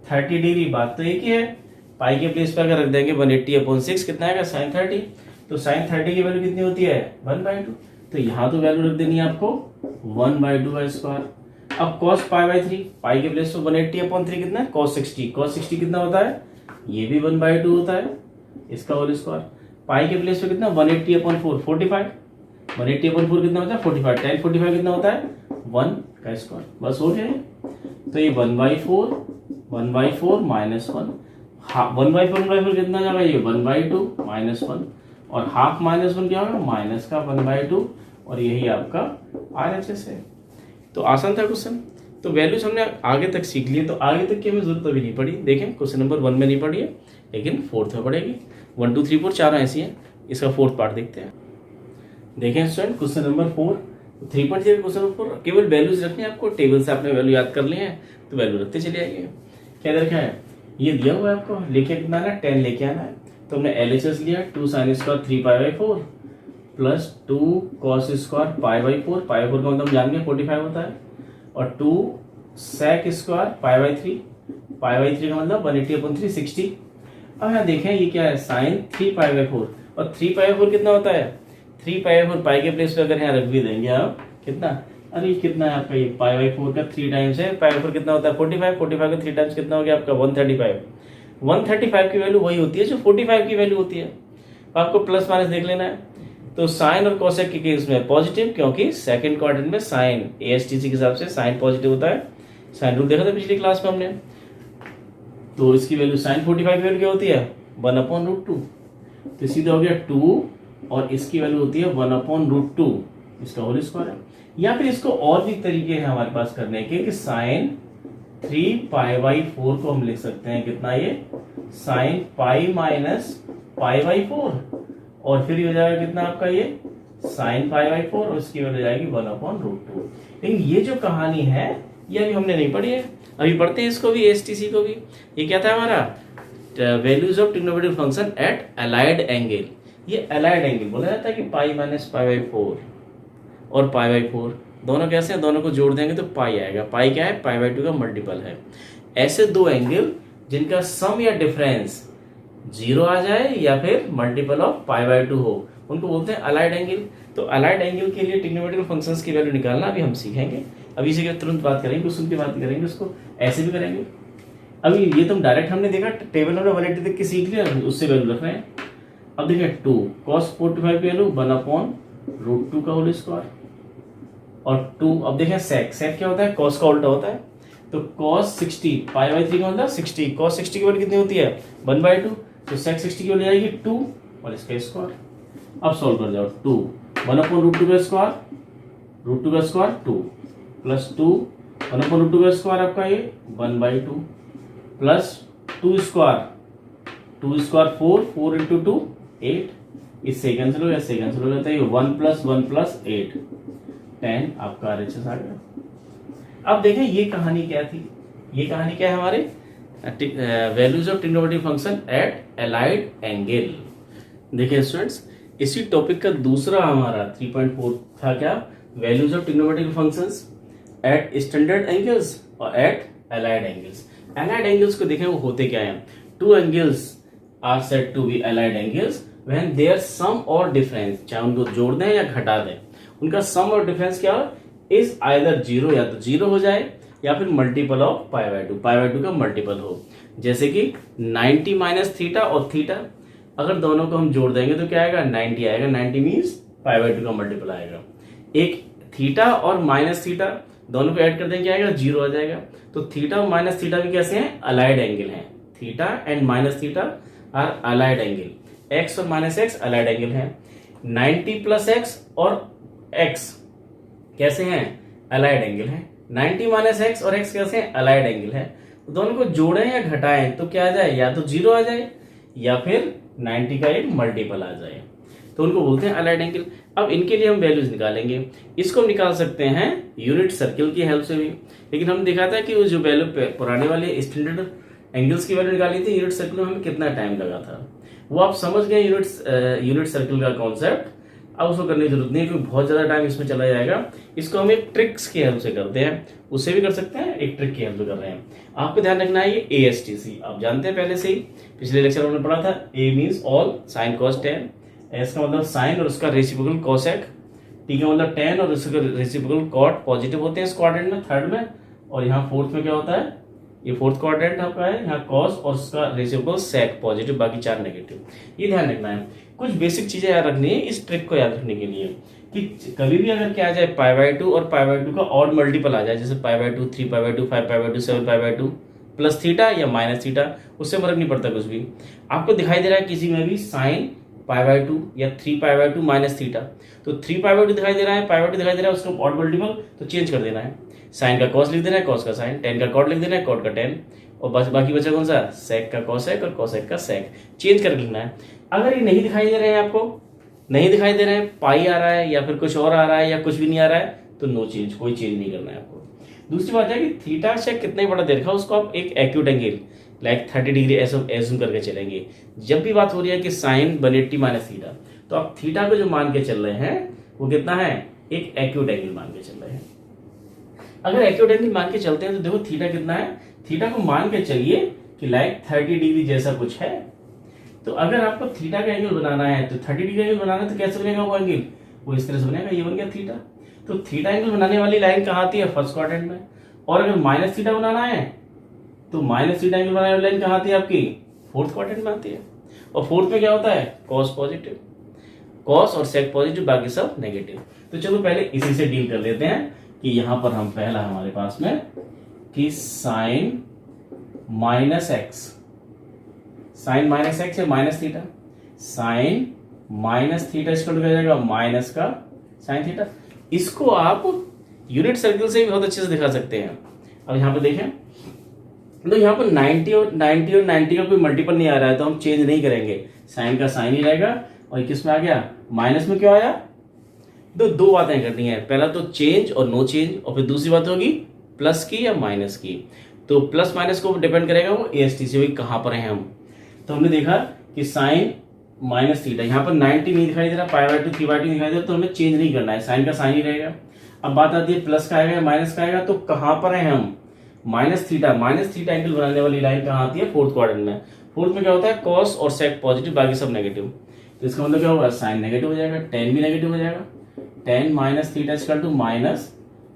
30 डिग्री, बात तो एक ही है। पाई के प्लेस पर अगर रख देंगे 180/6 कितना आएगा, साइन 30। तो साइन 30 की वैल्यू कितनी होती है, 1/2। तो यहाँ तो वैल्यू रख देनी है आपको 1/2 अब कॉस π/3, पाई के प्लेस पर 180/3 कितना है, cos 60 कितना होता है, ये भी 1/2 होता है, इसका होल स्क्वायर। पाई के प्लेस पे कितना, 180/4 45, 180/4 कितना होता है 45, tan 45 कितना होता है 1 का स्क्वायर। बस हो गया। तो ये 1/4 माइनस 1, 1/4 कितना जाएगा, ये 1/2 माइनस 1, और हाफ माइनस 1 क्या होगा, माइनस का 1/2, और यही आपका RHS है। तो आसान था क्वेश्चन। तो वैल्यूज हमने आगे तक सीख लिए, तो आगे तक की हमें जरूरत अभी नहीं पड़ी। देखें क्वेश्चन नंबर 1 में नहीं पड़ी है, लेकिन 4th में पड़ेगी। 1 2 3 4 चारों ऐसी हैं। इसका 4th पार्ट देखते हैं। देखें student question number 4, 3.0 question number 4, केवल वैल्यूज रखनी है आपको। टेबल से आपने वैल्यू याद कर लिए हैं तो वैल्यू रखते चले आएंगे। क्या रखा है, ये दिया हुआ है आपको, लेके कितना आना, 10 लेके आना है। तो हमने LHS लिया 2 sin square 3 π/4 plus 2 cos square π/4, π/4 का मतलब जान गए 45 होता है, और 2 sec स्क्वायर π/3 का मतलब 180/3 60। अब यहाँ देखें ये क्या है, साइन 3 π/4, और 3 π/4 कितना होता है, 3 π/4 पाई के प्लेस पे अगर यहाँ रख भी देंगे आप, कितना, अरे कितना है आपका, ये π/4 का 3 टाइम्स है, π/4 कितना होता है 45 का 3 टाइम्स कितना हो गया आपका 135 की वैल्यू वही होती है जो 45 की वैल्यू होती है। आपको प्लस माइनस देख लेना है। तो साइन और कोसेक के केस में पॉजिटिव, क्योंकि सेकंड क्वाड्रेंट में साइन ASTC के हिसाब से साइन पॉजिटिव होता है। साइन रूल देखा था पिछली क्लास में हमने। तो इसकी वैल्यू साइन 45 की वैल्यू क्या होती है 1/√2, तो सीधा हो गया 2, और इसकी वैल्यू होती है 1/√2, इसका होल स्क्वायर है। या फिर इसको और भी तरीके हैं हमारे पास करने के, कि साइन 3π/4 को हम लिख सकते हैं कितना, ये साइन पाई माइनस π/4, और फिर हो जाएगा कितना आपका ये साइन π/4, और इसकी वैल्यू जाएगी 1/√2। लेकिन ये जो कहानी है ये अभी हमने नहीं पढ़ी है, अभी पढ़ते हैं इसको भी, ASTC को भी। ये क्या था हमारा, values of trigonometric function at allied angle. ये अलाइड एंगल बोला जाता है कि पाई माइनस π/4 और π/4 दोनों कैसे हैं, दोनों को जोड़ देंगे तो पाई आएगा। पाई क्या है, π/2 का मल्टीपल है। ऐसे दो एंगल जिनका सम या डिफरेंस 0 आ जाए या फिर मल्टीपल ऑफ π/2 हो, उनको बोलते हैं अलाइड एंगल। तो अलाइड एंगल के लिए ट्रिग्नोमेट्रिक फंक्शंस की वैल्यू निकालना अभी हम सीखेंगे। अभी से तुरंत बात करेंगे, क्वेश्चन की बात करेंगे, उसको ऐसे भी करेंगे। अभी ये तुम डायरेक्ट हमने देखा, टेबल हमने 180 तक की सीख लिया, उससे वैल्यू रख रहे हैं। अब देखिए 2 cos 45 की वैल्यू 1/√2 का होल स्क्वायर, और 2, अब देखें सेक क्या होता है, cos का उल्टा होता है। तो cos 60 π/3 का मतलब 60, cos 60 की वैल्यू कितनी होती है 1/2, तो sec 60 की वैल्यू आएगी 2 और इसका स्क्वायर। अब सॉल्व कर जाओ, 2 1/√2 का स्क्वायर, √2 का स्क्वायर 2, प्लस 2 1/√2 का स्क्वायर आपका ये 1/2, प्लस 2 स्क्वायर 4 इंटू 2 8, इससे कैंसिल हो गया, इससे कैंसिल हो जाता है, 1 + 1 + 8 10 आपका RHS आ गया। अब देखें ये कहानी क्या थी, ये कहानी क्या है हमारे values of trigonometric function at allied angle. देखिए स्टूडेंट्स, इसी टॉपिक का दूसरा हमारा 3.4 था क्या, values of trigonometric functions at standard angles और at allied angles. Allied angles को देखें वो होते क्या हैं, two angles are said to be allied angles when their sum or difference, चाहे उनको जोड़ दें या घटा दें, उनका सम और डिफरेंस क्या इज आइदर 0, या तो 0 हो जाए या फिर मल्टीपल ऑफ π/2 का मल्टीपल हो। जैसे कि 90 माइनस थीटा और थीटा, अगर दोनों को हम जोड़ देंगे तो क्या आएगा 90 आएगा, 90 मीन्स π/2 का मल्टीपल आएगा। एक थीटा और माइनस थीटा दोनों को ऐड कर देंगे क्या आएगा, 0 आ जाएगा। तो थीटा और माइनस थीटा भी कैसे हैं, अलाइड एंगल हैं। Theta and minus theta are allied angle, x और माइनस एक्स अलाइड एंगल हैं। 90 प्लस एक्स और एक्स कैसे हैं, अलाइड एंगल है। 90 माइनस एक्स और एक्स कैसे हैं, अलाइड एंगल है। तो दोनों को जोड़ें या घटाएं तो क्या आ जाए, या तो 0 आ जाए या फिर 90 का एक मल्टीपल आ जाए, तो उनको बोलते हैं अलाइड एंगल। अब इनके लिए हम वैल्यूज निकालेंगे। इसको हम निकाल सकते हैं यूनिट सर्किल की हेल्प से भी, लेकिन हम दिखाता है कि वो जो वैल्यू पुराने वाले स्टैंडर्ड एंगल्स की वैल्यू निकाली थी यूनिट सर्किल में, हमें कितना टाइम लगा था, वो आप समझ गए यूनिट सर्किल का कॉन्सेप्ट। अब उसको करने की जरूरत नहीं है क्योंकि बहुत ज्यादा टाइम इसमें चला जाएगा। इसको हम एक ट्रिक्स की हेल्प से करते हैं, उससे भी कर सकते हैं, एक ट्रिक की हेल्प से कर रहे हैं। आपको ध्यान रखना है ये ASTC आप जानते हैं पहले से ही, पिछले लेक्चर में हमने पढ़ा था। A means all sine cos tan, S का मतलब साइन और उसका रेसिप्रोकल कॉसेक, टी का मतलब टेन और उसका रेसिप्रोकल कॉट, पॉजिटिव होते हैं इस क्वाड्रेंट में, थर्ड में। और यहाँ फोर्थ में क्या होता है, ये फोर्थ क्वाड्रेंट आपका है, यहाँ कॉस और उसका रेसिप्रोकल सेक पॉजिटिव, बाकी 4 नेगेटिव। ये ध्यान रखना है। कुछ बेसिक चीजें याद रखनी है इस ट्रिक को याद रखने के लिए, कि कभी भी अगर क्या आ जाए π/2 और π/2 का ऑड मल्टीपल आ जाए, जैसे π/2, 3π/2, 5π/2, 7π/2 प्लस थीटा या माइनस थीटा, उससे फर्क नहीं पड़ता कुछ भी। आपको दिखाई दे रहा है किसी में भी साइन π/2 या 3π/2 माइनस थीटा, तो 3π/2 दिखाई दे रहा है, π/2 दिखाई दे रहा है, उसका ऑड मल्टीपल तो चेंज कर देना है। साइन का कॉस लिख देना है, कॉस का साइन, टेन का कॉट लिख देना है, कॉट का टेन, और बस बाकी बचा कौन सा, सेक का कॉसेक और कॉसेक का सेक, चेंज करके लिखना है। अगर ये नहीं दिखाई दे रहे हैं, आपको नहीं दिखाई दे रहे हैं, पाई आ रहा है या फिर कुछ और आ रहा है या कुछ भी नहीं आ रहा है, तो नो चेंज, कोई चेंज नहीं करना है आपको। दूसरी बात है कि थीटा से कितना बड़ा देखा उसको आप एक acute angle like 30 degree assume करके चलेंगे। जब भी बात हो रही है कि साइन 180 माइनस थीटा, तो आप थीटा को जो मान के चल रहे हैं वो कितना है, एक एक्यूट एंगल मान के चल रहे हैं। अगर एक्यूट एंगल मान के चलते हैं तो देखो थीटा कितना है, थीटा को मान के चलिए कि लाइक 30 डिग्री जैसा कुछ है। तो अगर आपको थीटा का एंगल बनाना है, तो 30 डिग्री एंगल बनाना है, तो कैसे बनेगा वो एंगल, वो इस तरह से बनेगा, ये बन गया थीटा। तो थीटा एंगल बनाने वाली लाइन कहाँ आती है, फर्स्ट क्वाड्रेंट में। और अगर माइनस थीटा बनाना है तो माइनस थीटा एंगल बनाने वाली लाइन कहाँ आती है आपकी, फोर्थ क्वाड्रेंट में आती है। और फोर्थ में क्या होता है, कॉस पॉजिटिव, कॉस और सेक पॉजिटिव, बाकी सब नेगेटिव। तो चलो पहले इसी से डील कर लेते हैं कि यहां पर हम पहला हमारे पास में कि sine minus x, sine minus x या minus theta, sine minus theta इसको लिखा जाएगा माइनस का साइन थीटा। इसको आप यूनिट सर्किल से भी बहुत अच्छे से दिखा सकते हैं। अब यहां पर देखें तो यहाँ पर 90 और 90 का कोई मल्टीपल नहीं आ रहा है, तो हम चेंज नहीं करेंगे, साइन का साइन ही रहेगा। और किस में आ गया, माइनस में क्यों आया, तो दो बातें करनी है, पहला तो चेंज और नो चेंज, और फिर दूसरी बात होगी प्लस की या माइनस की। तो प्लस माइनस को डिपेंड करेगा वो ASTC हुई कहां पर हैं हम। तो हमने देखा कि साइन माइनस थीटा, यहाँ पर 90 नहीं दिखाई दे रहा, π/2 3/2 दिखाई दे रहा, तो हमें चेंज नहीं करना है, साइन का साइन ही रहेगा। अब बात आती है प्लस का आएगा या माइनस का आएगा, तो कहां पर है हम, माइनस थीटा एंगल बनाने वाली लाइन कहां आती है, फोर्थ क्वाड्रेंट में। फोर्थ में क्या होता है, कॉस और सेक पॉजिटिव, बाकी सब नेगेटिव। तो इसका मतलब क्या होगा, साइन नेगेटिव हो जाएगा, टेन भी नेगेटिव हो जाएगा, tan minus theta equal to minus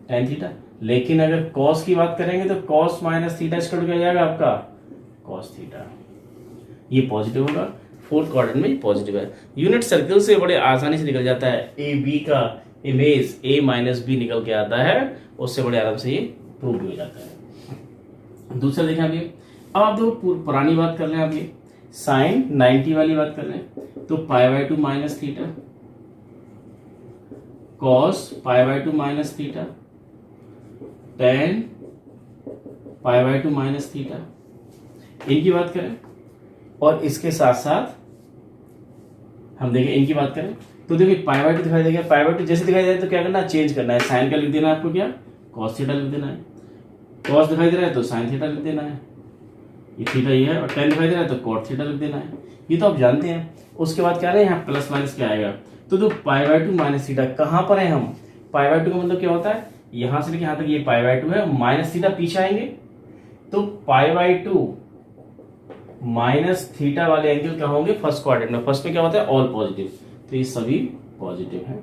tan theta. लेकिन अगर कॉस की बात करेंगे तो cos minus theta equal to क्या हो जाएगा आपका, कॉस थीटा। ये पॉजिटिव होगा, फोर्थ क्वाड्रेंट में पॉजिटिव है। यूनिट सर्किल से बड़े आसानी से निकल जाता है, ए बी का इमेज a माइनस बी निकल के आता है, उससे बड़े आराम से ये प्रूव हो जाता है। दूसरा देखें अभी, अब आप देखो पुरानी बात कर रहे हैं, अभी साइन 90 वाली बात कर रहे हैं, तो π/2 minus theta, cos π/2 minus theta, tan π/2 minus theta, इनकी बात करें। और इसके साथ साथ हम देखें इनकी बात करें तो देखिए π/2 दिखाई देगा, π/2 जैसे दिखाई दे तो क्या करना है, चेंज करना है, साइन का लिख देना है आपको, क्या कॉस थीटा लिख देना है। कॉस दिखाई दे रहा है तो साइन थीटा लिख देना है, ये थीटा ये है, और टेन दिखाई दे रहा है तो कॉट थीटा लिख देना है। ये तो आप जानते हैं। उसके बाद क्या है, यहाँ प्लस माइनस क्या आएगा, तो जो π/2 माइनस थीटा कहां पर है हम, π/2 का मतलब क्या होता है, यहां से लेके यहां तक ये π/2 है, माइनस थीटा पीछे आएंगे, तो π/2 माइनस थीटा वाले एंगल क्या होंगे, फर्स्ट क्वाड्रेंट में। फर्स्ट में क्या होता है, ऑल पॉजिटिव, तो ये सभी पॉजिटिव हैं।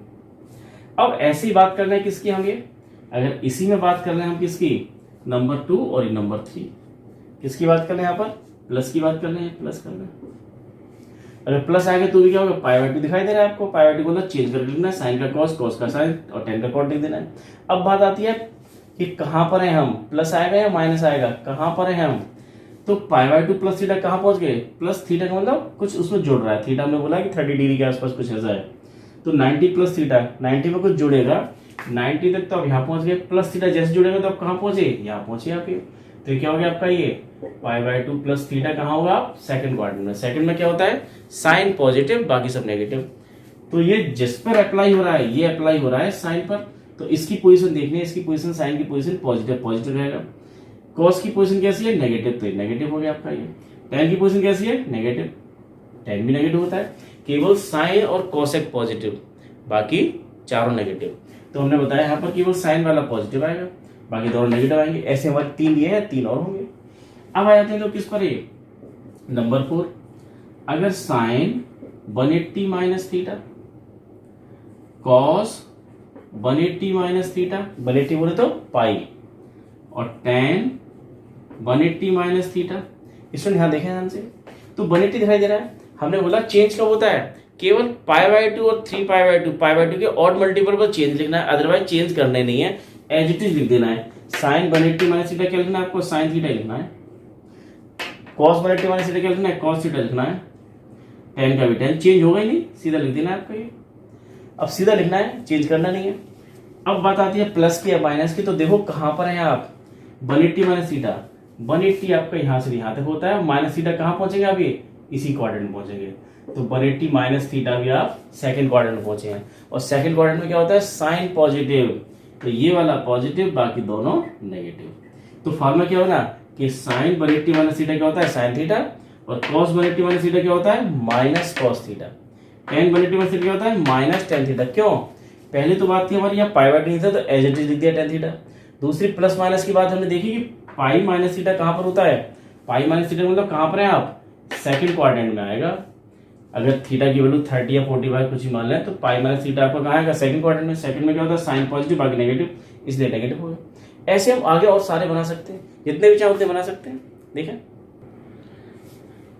अब ऐसी बात कर रहे हैं किसकी हम, ये अगर इसी में बात कर रहे हैं हम किसकी, नंबर 2 और ये नंबर 3, किसकी बात कर रहे हैं, यहाँ पर प्लस की बात कर रहे हैं, प्लस कर रहे हैं। अगर प्लस आएगा तो भी क्या होगा, π/2 दिखाई दे रहा है आपको, π/2 को चेंज करके लिखना है, साइन का कॉस, कॉस का साइन और टेन का कॉट लिख देना है। अब बात आती है कि कहाँ पर है हम, प्लस आएगा या माइनस आएगा, कहाँ पर है हम। तो π/2 प्लस थीटा कहाँ पहुंच गए, प्लस थीटा का मतलब कुछ उसमें जुड़ रहा है। थीटा हमने बोला कि 30 डिग्री के आसपास कुछ ऐसा है, तो 90 प्लस थीटा, 90 में कुछ जुड़ेगा 90 तक, तो आप यहाँ पहुंच गए। प्लस थीटा जैसे जुड़ेगा तो आप कहाँ पहुंचे, यहाँ पहुंचे आप। तो क्या हो गया आपका ये π/2 प्लस थीटा कहाँ होगा आप, सेकंड क्वाड्रेंट में। सेकंड में क्या होता है, साइन पॉजिटिव, बाकी सब नेगेटिव। तो ये जिस पर अप्लाई हो रहा है, ये अप्लाई हो रहा है साइन पर, तो इसकी पोजीशन देखनी है, इसकी पोजीशन, साइन की पोजीशन पॉजिटिव पॉजिटिव रहेगा। कॉस की पोजीशन कैसी है, नेगेटिव, तो नेगेटिव हो गया आपका ये। टेन की पोजीशन कैसी है, नेगेटिव, टेन भी नेगेटिव होता है। केवल साइन और कॉसेक पॉजिटिव, बाकी चारों नेगेटिव। तो हमने बताया यहाँ पर केवल साइन वाला पॉजिटिव आएगा, बाकी दोनों नेगेटिव आएंगे। ऐसे हमारे 3 ये है, 3 और होंगे। अब आ जाते हैं लोग किस पर, ये नंबर 4। अगर sine 180 minus theta, cos 180 minus theta, 180 बोले तो पाई, और टेन 180 माइनस थीटा। इसमें ध्यान देखें ध्यान से, तो 180 दिखाई दे रहा है। हमने बोला चेंज कब होता है, केवल π/2 और 3π/2, π/2 के ऑड मल्टीपल पर चेंज लिखना है, अदरवाइज चेंज करने नहीं है, एज इट इज लिख देना है। साइन 180 माइनस थीटा क्या लिखना है आपको, साइन थीटा लिखना है। कॉस 180 माइनस थीटा क्या लिखना है, कॉस थीटा लिखना है। टेन का भी टेन चेंज होगा ही नहीं, सीधा लिख देना है आपको ये। अब सीधा लिखना है, चेंज करना नहीं है। अब बात आती है प्लस की या माइनस की, तो देखो कहां पर है आप, 180 माइनस थीटा, 180 आपका यहां से यहां तक होता है, माइनस थीटा कहां पहुंचेंगे आप, ये इसी क्वाड्रेंट में पहुंचेंगे। तो 180 माइनस थीटा भी आप सेकंड क्वाड्रेंट में पहुंचे हैं, और सेकंड क्वाड्रेंट में क्या होता है, साइन पॉजिटिव, तो ये वाला पॉजिटिव, बाकी दोनों नेगेटिव। तो फॉर्मूला क्या होगा कि साइन 180 माइनस थीटा क्या होता है, साइन थीटा, और कॉस 180 माइनस थीटा क्या होता है, minus cos theta. Ten 180 minus theta क्या होता है, माइनस टेन थीटा। क्यों, पहले तो बात थी हमारी यहाँ π/2 था, तो एज इट इज लिख दिया टेन थीटा। दूसरी प्लस माइनस की बात हमने देखी कि पाई माइनस थीटा कहां पर होता है, पाई माइनस थीटा मतलब कहां पर है आप, सेकंड क्वाड्रेंट में आएगा। अगर थीटा की वैल्यू 30 या 45 कुछ ही मान लें, तो पाई माइनस थीटा आपका कहां आएगा, सेकंड क्वाड्रेंट में। सेकंड में क्या होता है, साइन पॉजिटिव, बाकी नेगेटिव, इसलिए नेगेटिव होगा। ऐसे हम आगे और सारे बना सकते हैं, जितने भी चाहे उतने बना सकते हैं। देखें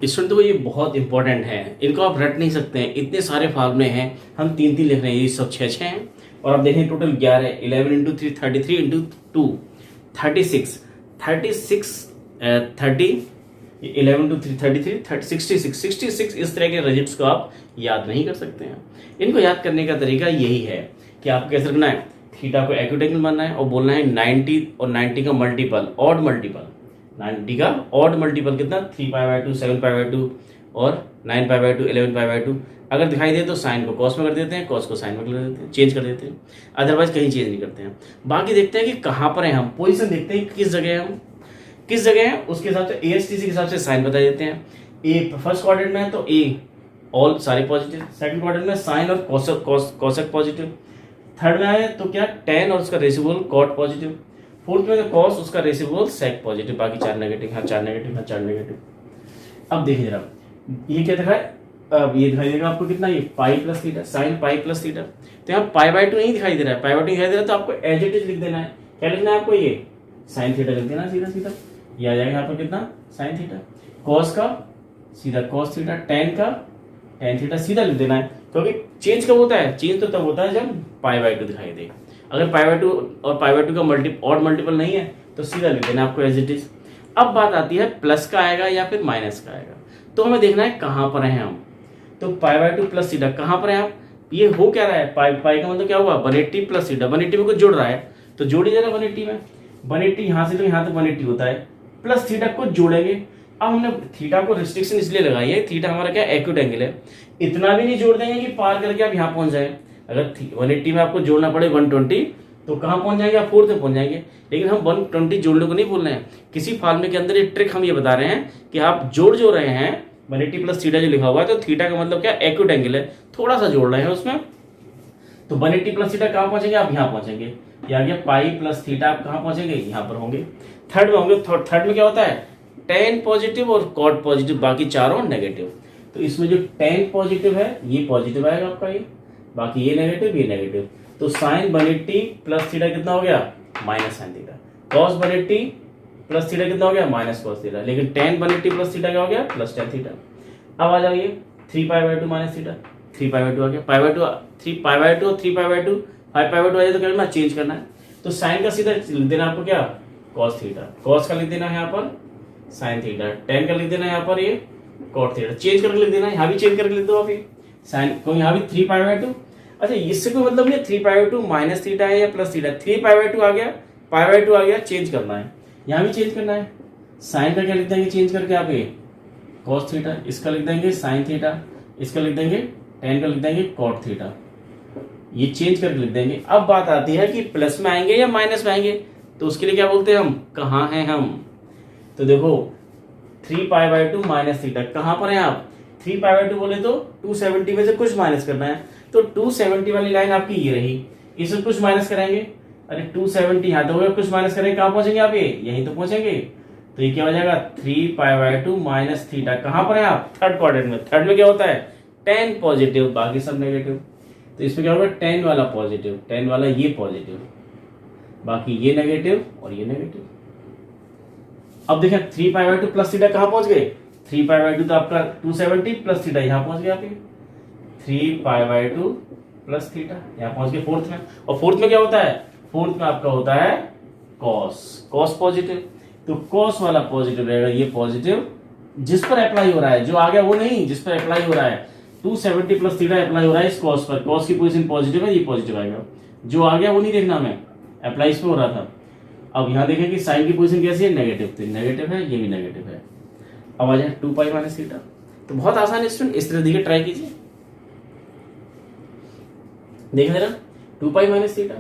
स्टूडेंट, तो ये बहुत इंपॉर्टेंट है, इनको आप रट नहीं सकते हैं, इतने सारे फार्मूले हैं। हम 3 लिख रहे हैं, ये सब 6 हैं, और आप देखें टोटल 11, 11 इंटू 3 33 इंटू 2 36, 30 11 टू 3 33 66 इस तरह के रिजिट्स को आप याद नहीं कर सकते हैं। इनको याद करने का तरीका यही है कि आपको कैसे रखना है, थीटा को एक्यूट एंगल मानना है और बोलना है 90 और 90 का मल्टीपल, ऑड मल्टीपल। 90 का ऑड मल्टीपल कितना, 3π/2, 7π/2 और 9π/2, 11π/2। अगर दिखाई दे तो साइन को कॉस में कर देते हैं, कॉस को साइन में कर देते हैं, चेंज कर देते हैं, अदरवाइज कहीं चेंज नहीं करते हैं। बाकी देखते हैं कि कहाँ पर है हम, पोजीशन देखते हैं किस जगह है हम, किस जगह है, उसके हिसाब से ASTC के हिसाब से साइन बता देते हैं। ए फर्स्ट क्वाड्रेंट में है तो ए ऑल सारे पॉजिटिव, सेकंड क्वाड्रेंट में साइन और कॉसेक पॉजिटिव, थर्ड में आए तो क्या टेन और उसका रेसिप्रोकल कॉट पॉजिटिव, फोर्थ में तो कॉस उसका रेसिप्रोकल सेक पॉजिटिव, बाकी 4 नेगेटिव, हाँ 4 नेगेटिव, हाँ 4 नेगेटिव। अब देखिए जरा ये क्या दिखा है, अब ये दिखाई देगा आपको कितना, ये pi plus theta, sine pi plus theta. तो यहाँ π/2 नहीं दिखाई दे रहा है, π/2 दिखाई दे रहा है तो आपको एज इट इज लिख देना है। क्या लिखना है आपको, ये साइन थीटा लिख देना सीधा सीधा, ये आ जाएगा यहाँ पर कितना, साइन थीटा। कॉस का सीधा कॉस थीटा, टेन का टेन थीटा सीधा लिख देना है, क्योंकि चेंज कब होता है, चेंज तो तब होता है जब π/2 दिखाई दे। अगर π/2 और π/2 का ऑड मल्टीपल नहीं है तो सीधा लिख देना आपको एज इट इज। अब बात आती है प्लस का आएगा या फिर माइनस का आएगा, तो हमें देखना है कहाँ पर हैं हम। तो π/2 प्लस थीटा कहाँ पर है आप, ये हो क्या रहा है, पाई का मतलब क्या हुआ, 180 प्लस थीटा, 180 में कुछ जुड़ रहा है तो जोड़ी जरा 180 में, 180 यहाँ से तो यहाँ तक 180 होता है, प्लस थीटा को जोड़ेंगे। अब हमने थीटा को रिस्ट्रिक्शन इसलिए लगाई है, थीटा हमारा क्या एक्यूट एंगल है, इतना भी नहीं जोड़ देंगे कि पार करके आप यहाँ पहुंच जाए। अगर 180 में आपको जोड़ना पड़े 120 तो कहाँ पहुंच जाएंगे आप, 4 पे पहुंच जाएंगे। लेकिन हम 120 जोड़ने को नहीं बोल रहे हैं, किसी फार्मूले के अंदर ये ट्रिक हम ये बता रहे हैं कि आप जोड़ जो रहे हैं 180 प्लस थीटा जो लिखा हुआ है, तो थीटा का मतलब क्या, एक्यूट एंगल है, थोड़ा सा जोड़ रहे हैं उसमें। तो 180 प्लस थीटा कहाँ पहुंचेंगे आप, यहाँ पहुंचेंगे। ये आ गया पाई प्लस थीटा, आप कहाँ पहुंचेंगे, यहाँ पर होंगे। थर्ड में होंगे, थर्ड में क्या होता है, टेन पॉजिटिव और कॉट पॉजिटिव, बाकी चारों नेगेटिव। तो इसमें जो टेन पॉजिटिव है ये पॉजिटिव आएगा आपका, ये बाकी ये नेगेटिव, ये नेगेटिव। तो साइन 180 प्लस थीटा कितना हो गया, minus sine theta. Cos 180 plus theta कितना हो गया, माइनस कॉस थीटा। लेकिन टेन 180 प्लस थीटा क्या हो गया, प्लस टेन थीटा। अब आ जाइए 3π/2 माइनस थीटा, 3π/2 आ गया, 3π/2 और 3π/2 5π/2 आ जाए तो क्या करना, चेंज करना है। तो साइन का सीधा लिख देना आपको क्या, कॉस थीटा, कॉस का लिख देना है यहाँ पर साइन थीटा, टेन का लिख देना है यहाँ पर ये कॉट थीटा, चेंज करके लिख देना, यहाँ भी चेंज करके लिख दो आप ये साइन को, यहाँ भी 3π/2। अच्छा इससे कोई मतलब नहीं 3π/2 माइनस थीटा है या प्लस थीटा, 3π/2 आ गया, π/2 आ गया, चेंज करना है, यहाँ भी चेंज करना है। साइन का क्या लिख देंगे चेंज करके आप ये कॉस थीटा, इसका लिख देंगे साइन थीटा, इसका लिख देंगे टेन का लिख देंगे कॉट थीटा, ये चेंज करके लिख देंगे। अब बात आती है कि प्लस में आएंगे या माइनस में आएंगे, तो उसके लिए क्या बोलते हैं हम, कहाँ हैं हम, तो देखो 3π/2 माइनस थीटा, कहाँ पर है आप, 3π/2 बोले तो 270 में से कुछ माइनस करना है, तो 270 वाली लाइन आपकी ये रही, इसमें कुछ माइनस करेंगे, अरे 270 यहाँ तो हो गया, कुछ माइनस करेंगे, कहाँ पहुंचेंगे आप, ये यहीं तो पहुंचेंगे, तो ये क्या हो जाएगा 3π/2 माइनस थीटा, कहाँ पर है आप, थर्ड क्वाड्रेंट में, थर्ड में क्या होता है 10 पॉजिटिव, बाकी सब नेगेटिव, तो इसमें क्या होगा 10 वाला पॉजिटिव, 10 वाला ये पॉजिटिव, बाकी ये नेगेटिव और ये नेगेटिव। अब देखिए 3π/2 प्लस थीटा कहाँ पहुंच गए, 3π/2 तो आपका 270 प्लस थीटा यहाँ पहुंच गया, आपके 3π/2 प्लस थीटा यहाँ पहुंच गए फोर्थ में, और फोर्थ में क्या होता है, फोर्थ में आपका होता है कॉस, कॉस पॉजिटिव, तो कॉस वाला पॉजिटिव रहेगा, ये पॉजिटिव जिस पर अप्लाई हो रहा है, जो आ गया वो नहीं, जिस पर अप्लाई हो रहा है 270 प्लस थीटा अप्लाई हो रहा है इस कॉस पर, कॉस की पोजीशन पॉजिटिव है, ये पॉजिटिव आएगा, जो आ गया वो नहीं देखना हमें, अप्लाई इस पे हो रहा था। अब यहाँ देखें कि साइन की पोजीशन कैसी है, नेगेटिव, तो नेगेटिव है, ये भी नेगेटिव है। अब आ जाए 2π माइनस थीटा, तो बहुत आसान है स्टूडेंट, इस तरह देखिए ट्राई कीजिए, देख जरा 2π माइनस थीटा,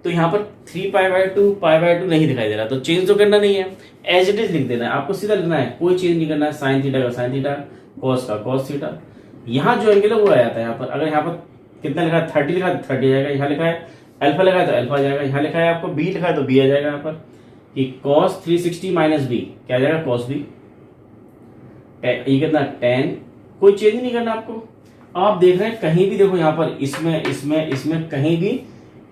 तो यहाँ पर 3π/2 π/2 नहीं दिखाई दे रहा, तो चेंज तो करना नहीं है, एज इट इज लिख देना है, आपको सीधा लिखना है, कोई चेंज नहीं करना है, साइन थीटा का साइन थीटा, कॉस का कॉस थीटा, यहाँ जो एंगल है वो आ जाता है यहाँ पर, अगर यहाँ पर कितना लिखा है 30 लिखा है 30 आ जाएगा, यहाँ लिखा है अल्फा लिखा है तो अल्फा आ जाएगा, यहाँ लिखा है आपको बी लिखा है तो बी आ जाएगा यहाँ पर, कि cos 360 माइनस बी क्या आ जाएगा cos बी, ये कितना 10, कोई चेंज नहीं करना आपको। आप देख रहे हैं कहीं भी देखो यहाँ पर इसमें इसमें इसमें कहीं भी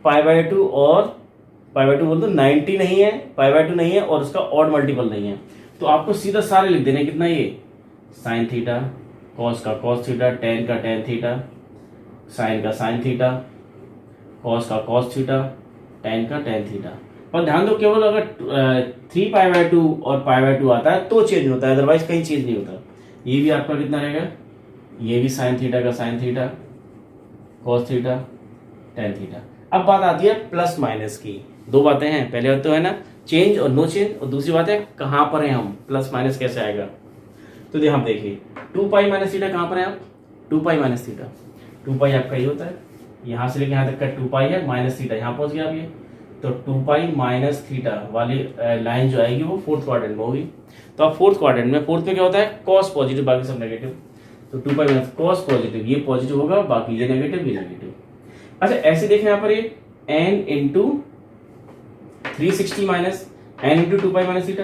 π/2 और π/2 बोल दो 90 नहीं है, π/2 नहीं है और उसका ऑड मल्टीपल नहीं है, तो आपको सीधा सारे लिख देने कितना, ये साइन थीटा, कॉस का कॉस थीटा, टेन का टेन थीटा, साइन का साइन थीटा, कॉस का कॉस थीटा, टेन का टेन थीटा। पर ध्यान दो केवल अगर 3π/2 और π/2 आता है तो चेंज होता है, अदरवाइज कहीं चेंज नहीं होता। ये भी आपका कितना रहेगा, ये भी साइन थीटा का sine theta, cos theta, tan theta. अब बात आती है प्लस माइनस की, दो बातें हैं, पहले तो है ना चेंज और नो चेंज, और दूसरी बात है कहां पर है हम, प्लस माइनस कैसे आएगा। तो हम देखिए 2π माइनस थीटा कहां पर है आप, 2π माइनस थीटा, 2π आपका ये होता है, यहां से लेके यहां तक का 2π है, माइनस थीटा यहां पहुंच गया आप ये, तो 2π माइनस थीटा वाली लाइन जो आएगी वो फोर्थ क्वाड्रेंट में होगी। तो आप फोर्थ क्वाड्रेंट में, फोर्थ में क्या होता है कॉस पॉजिटिव, बाकी सब नेगेटिव, तो 2π माइनस कॉस पॉजिटिव, ये पॉजिटिव होगा, बाकी ये नेगेटिव ये नेगेटिव। अच्छा ऐसे देखें यहाँ पर ये n into 360 minus n into 2π minus theta,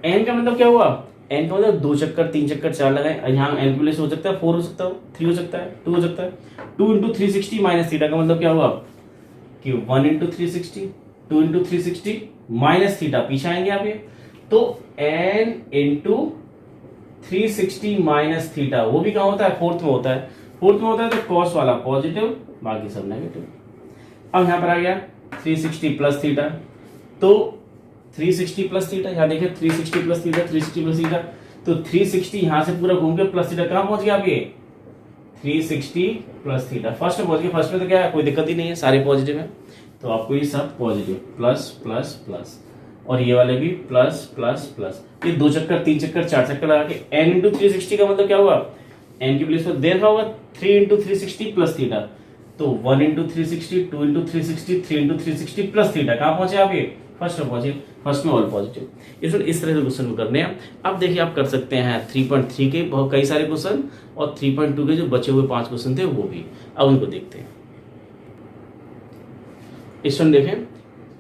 n का मतलब क्या हुआ, n का मतलब 2 चक्कर 3 चक्कर 4 लगाए, यहाँ n की प्लेस हो सकता है 4 हो सकता है, 3 हो सकता है, 2 हो सकता है, 2 इंटू 360 माइनस थीटा का मतलब क्या हुआ कि 1 इंटू 360, 2 इंटू 360 माइनस थीटा, पीछे आएंगे आप ये, तो n इंटू 360 माइनस थीटा, वो भी कहाँ होता है फोर्थ में होता है, फोर्थ में होता है तो कॉस वाला पॉजिटिव, बाकी सब नेगेटिव। अब यहाँ पर आ गया 360 प्लस थीटा, तो 360 प्लस थीटा, यहाँ देखिए 360 प्लस थीटा, 360 प्लस थीटा, तो 360 यहाँ से पूरा घूम के प्लस थीटा कहाँ पहुंच गया आप ये 360 प्लस थीटा, फर्स्ट में पहुंच गया, फर्स्ट में तो क्या है कोई दिक्कत ही नहीं है, सारे पॉजिटिव है, तो आपको ये सब पॉजिटिव, प्लस प्लस प्लस, और ये वाले भी प्लस प्लस प्लस, ये 2 चक्कर 3 चक्कर 4 चक्कर लगा के n इंटू 360 का मतलब क्या हुआ, n की प्लेस पर देखा होगा 3 इंटू 360 प्लस थीटा, तो 1 into 360, 2 into 360, 3 into 360 plus theta, कहाँ पहुंचे आप ये फर्स्ट में पहुंचे, फर्स्ट में ऑल पॉजिटिव। इस तरह से क्वेश्चन करने हैं। अब देखिए आप कर सकते हैं 3.3 के बहुत कई सारे क्वेश्चन, और 3.2 के जो बचे हुए 5 क्वेश्चन थे वो भी, अब उनको देखते हैं। इस देखें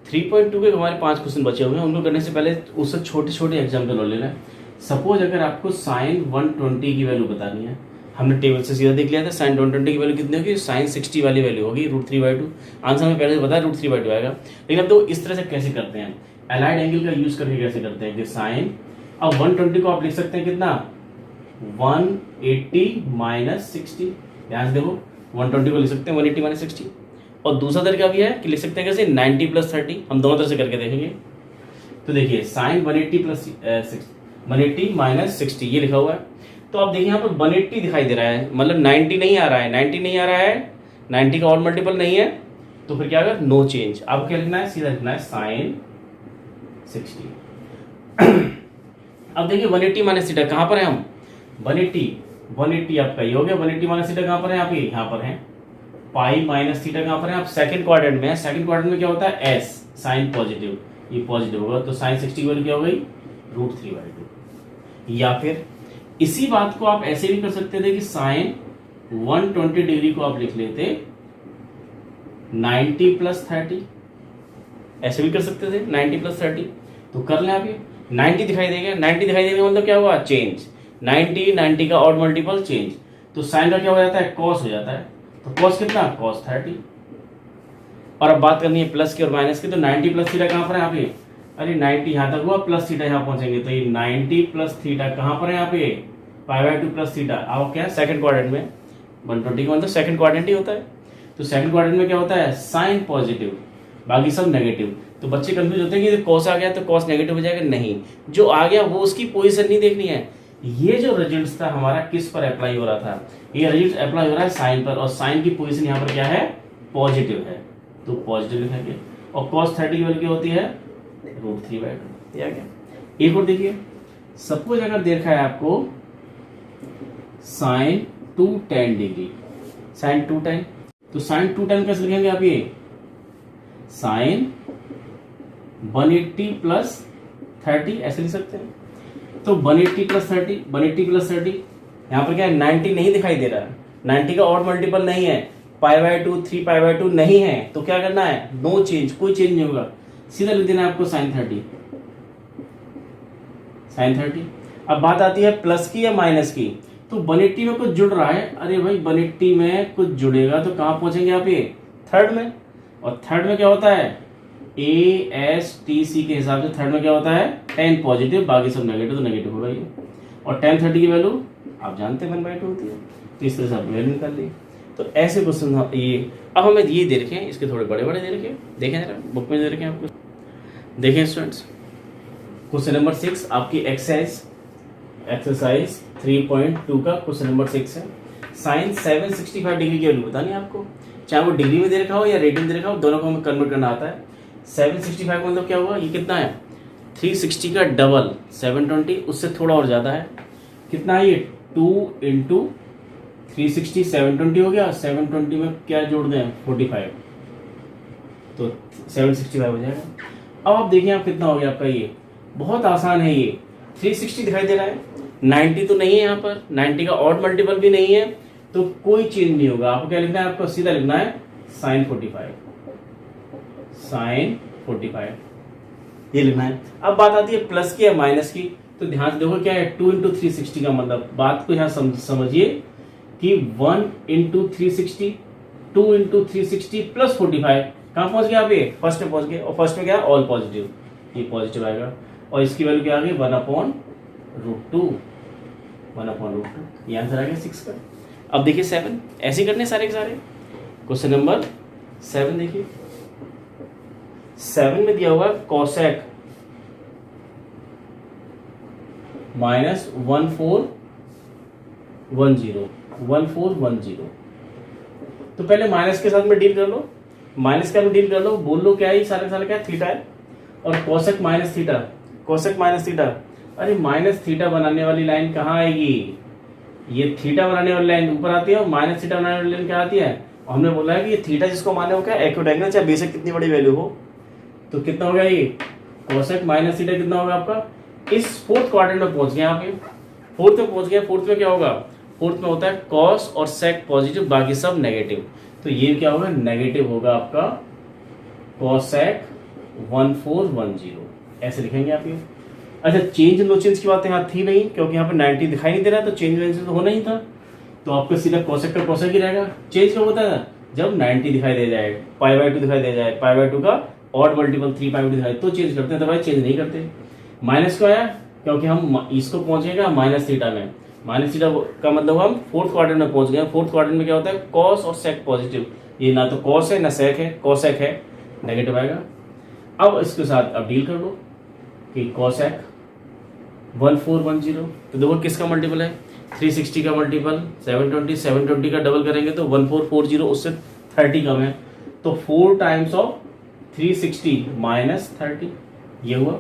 3.2 के हमारे 5 क्वेश्चन बचे हुए हैं, उनको करने से पहले उससे छोटे छोटे एग्जाम्पल ले लेना है। सपोज अगर आपको साइन 120 की वैल्यू बतानी है, हमने टेबल से सीधा देख लिया था, साइन 120 की वैल्यू कितनी होगी, साइन 60 वाली वैल्यू होगी √3/2, आंसर हमें पहले से बताया √3/2 आएगा। लेकिन अब तो इस तरह से कैसे करते हैं, अलाइड एंगल का यूज करके कैसे करते हैं कि साइन, अब 120 को आप लिख सकते हैं कितना 180 माइनस 60, ध्यान से देखो 120 को लिख सकते हैं 180 माइनस 60, और दूसरा तरीका भी है कि लिख सकते हैं कैसे 90 + 30। हम दोनों तरह से करके देखेंगे। तो देखिए साइन 180 - 60 ये लिखा हुआ है। तो आप देखिए यहाँ पर 180 दिखाई दे रहा है, मतलब 90 नहीं आ रहा है, 90 नहीं आ रहा है, 90 का और मल्टीपल नहीं है, तो फिर क्या अगर नो चेंज। आपको क्या लिखना है, सीधा लिखना है साइन 60। अब देखिए 180 - थीटा कहाँ पर है, हम 180 आपका ये हो गया। 180 - थीटा कहाँ पर है, आप यहाँ पर है। पाई माइनस थीटा कहाँ पर है, आप सेकंड क्वाड्रेंट में है। सेकंड क्वाड्रेंट में क्या होता है, एस साइन पॉजिटिव, ये पॉजिटिव होगा, तो साइन 60 की वैल्यू क्या हो गई, √3/2। या फिर इसी बात को आप ऐसे भी कर सकते थे कि साइन 120 डिग्री को आप लिख लेते 90 + 30, ऐसे भी कर सकते थे 90 + 30। तो कर लें आप, ये 90 दिखाई देगा, 90 दिखाई देगा मतलब क्या हुआ, चेंज। 90 का ऑड मल्टीपल चेंज, तो साइन का क्या हो जाता है, कॉस हो जाता है। तो कॉस कितना, cos 30। और अब बात करनी है प्लस की और माइनस की, तो 90 + थीटा कहाँ पर है यहाँ पे, अरे 90 यहाँ तक हुआ, प्लस थीटा यहाँ पहुंचेंगे, तो ये 90 + थीटा कहाँ पर है यहाँ पे, π/2 + थीटा। अब क्या है, सेकंड क्वाड्रेंट में 120 का मतलब सेकंड क्वाड्रेंट ही होता है। तो सेकंड क्वाड्रेंट में क्या होता है, साइन पॉजिटिव, बाकी सब नेगेटिव। तो बच्चे कंफ्यूज होते हैं कि कॉस आ गया तो कॉस नेगेटिव हो जाएगा, नहीं, जो आ गया वो उसकी पोजीशन नहीं देखनी है। ये जो रिजल्ट था हमारा किस पर अप्लाई हो रहा था, ये रिजल्ट अप्लाई हो रहा है साइन पर, और साइन की पोजीशन यहाँ पर क्या है, पॉजिटिव है, तो पॉजिटिव लिखेंगे। और cos 30 की वैल्यू क्या होती है, √3/2। दिया गया। एक और देखिए, सपोज अगर देखा है आपको साइन 210 डिग्री, साइन 210, तो साइन 210 कैसे लिखेंगे आप, ये साइन 180 + 30 ऐसे लिख सकते हैं। तो 180 + 30, 180 + 30, यहाँ पर क्या है, 90 नहीं दिखाई दे रहा है, 90 का ऑड मल्टीपल नहीं है, π/2 3π/2 नहीं है, तो क्या करना है, नो चेंज, कोई चेंज नहीं होगा, सीधा लिख देना है आपको साइन 30। अब बात आती है प्लस की या माइनस की, तो 180 में कुछ जुड़ रहा है, अरे भाई 180 में कुछ जुड़ेगा तो कहाँ पहुंचेंगे आप, ये थर्ड में। और थर्ड में क्या होता है, ASTC के हिसाब से थर्ड में क्या होता है, 10 पॉजिटिव, बाकी सब नेगेटिव, तो नेगेटिव होगा ये। और tan 30 की वैल्यू आप जानते हैं 1/2 होती है, तो इस तरह से आप वैल्यू निकाल ली। तो ऐसे क्वेश्चन ये, अब हमें ये दे रखे हैं, इसके थोड़े बड़े बड़े दे रखे, देखें जरा बुक में दे रखे हैं आपको। देखें स्टूडेंट्स, क्वेश्चन नंबर 6 आपकी एक्सरसाइज 3.2 का क्वेश्चन नंबर 6 है। साइन 765 डिग्री की वैल्यू बतानी है आपको, चाहे वो डिग्री में दे रखा हो या रेडियन दे रखा हो, दोनों को हमें कन्वर्ट करना आता है। 765 मतलब क्या हुआ, ये कितना है, 360 का डबल 720, उससे थोड़ा और ज़्यादा है, कितना है ये 2 × 360 720 हो गया, 720 में क्या जोड़ दें 45, तो 765 हो जाएगा। अब आप देखिए आप कितना हो गया आपका, ये बहुत आसान है, ये 360 दिखाई दे रहा है, 90 तो नहीं है यहाँ पर, 90 का ऑड मल्टीपल भी नहीं है, तो कोई चेंज नहीं होगा। आपको क्या लिखना है, आपको सीधा लिखना है साइन 45, ये लिखना है। अब बात आती है प्लस की या माइनस की, तो ध्यान से देखो क्या है, 2 × 360 का मतलब, बात को यहाँ समझिए कि 1 × 360, 2 × 360 + 45, कहाँ पहुंच गया आप, ये फर्स्ट में पहुंच गए, और फर्स्ट में क्या है, ऑल पॉजिटिव, ये पॉजिटिव आएगा, और इसकी वैल्यू क्या आ गई 1/√2, ये आंसर आ गया 6 का। अब देखिए 7, ऐसे करने सारे के सारे। क्वेश्चन नंबर 7 देखिए, 7 में दिया हुआ कोसेक -1410, तो पहले माइनस के साथ में डील कर लो, माइनस का भी डील कर लो, बोल लो क्या है, सारे सारे क्या है, थीटा है, और कोसेक माइनस थीटा, अरे माइनस थीटा बनाने वाली लाइन कहाँ आएगी, ये थीटा बनाने वाली लाइन ऊपर आती है, और माइनस थीटा बनाने वाली लाइन क्या आती है, और हमने बोला है कि ये थीटा जिसको माने हो क्या, एक्विटेंगल, चाहे बेशक कितनी बड़ी वैल्यू हो। तो कितना हो गया ये कोसेक माइनस थीटा, कितना होगा आपका, इस फोर्थ क्वाड्रेंट में पहुंच गए यहाँ पे, फोर्थ में पहुंच गया। फोर्थ में क्या होगा, फोर्थ में होता है कॉस और सेक पॉजिटिव, बाकी सब नेगेटिव, तो ये क्या होगा, नेगेटिव होगा आपका कोसेक 1410, ऐसे लिखेंगे आप ये। अच्छा, चेंज नो चेंज की बात यहाँ थी नहीं, क्योंकि यहाँ पे 90 दिखाई नहीं दे रहा, तो चेंज वेंज तो होना ही था, तो आपका सीधा कोसेक का कोसेक ही रहेगा। चेंज कब होता है, जब 90 दिखाई दे जाए, π/2 दिखाई दे जाए, π/2 का ऑड मल्टीपल 3π/2 दिखाई, तो चेंज करते हैं, तो भाई चेंज नहीं करते। माइनस क्यों आया, क्योंकि हम इसको पहुंचेगा माइनस थीटा में, माइनस थीटा का मतलब हम फोर्थ क्वाड्रेंट में पहुंच गए। फोर्थ क्वाड्रेंट में क्या होता है, कॉस और सेक पॉजिटिव, ये ना तो कॉस है ना सेक है, कोसेक है, नेगेटिव आएगा। अब इसके साथ अब डील कर लो कि कोसेक 1410, तो देखो किसका मल्टीपल है, 360 का मल्टीपल 720, 720 का डबल करेंगे तो 1440, उससे 30 कम है, तो 4 टाइम्स ऑफ 360 माइनस 30, ये हुआ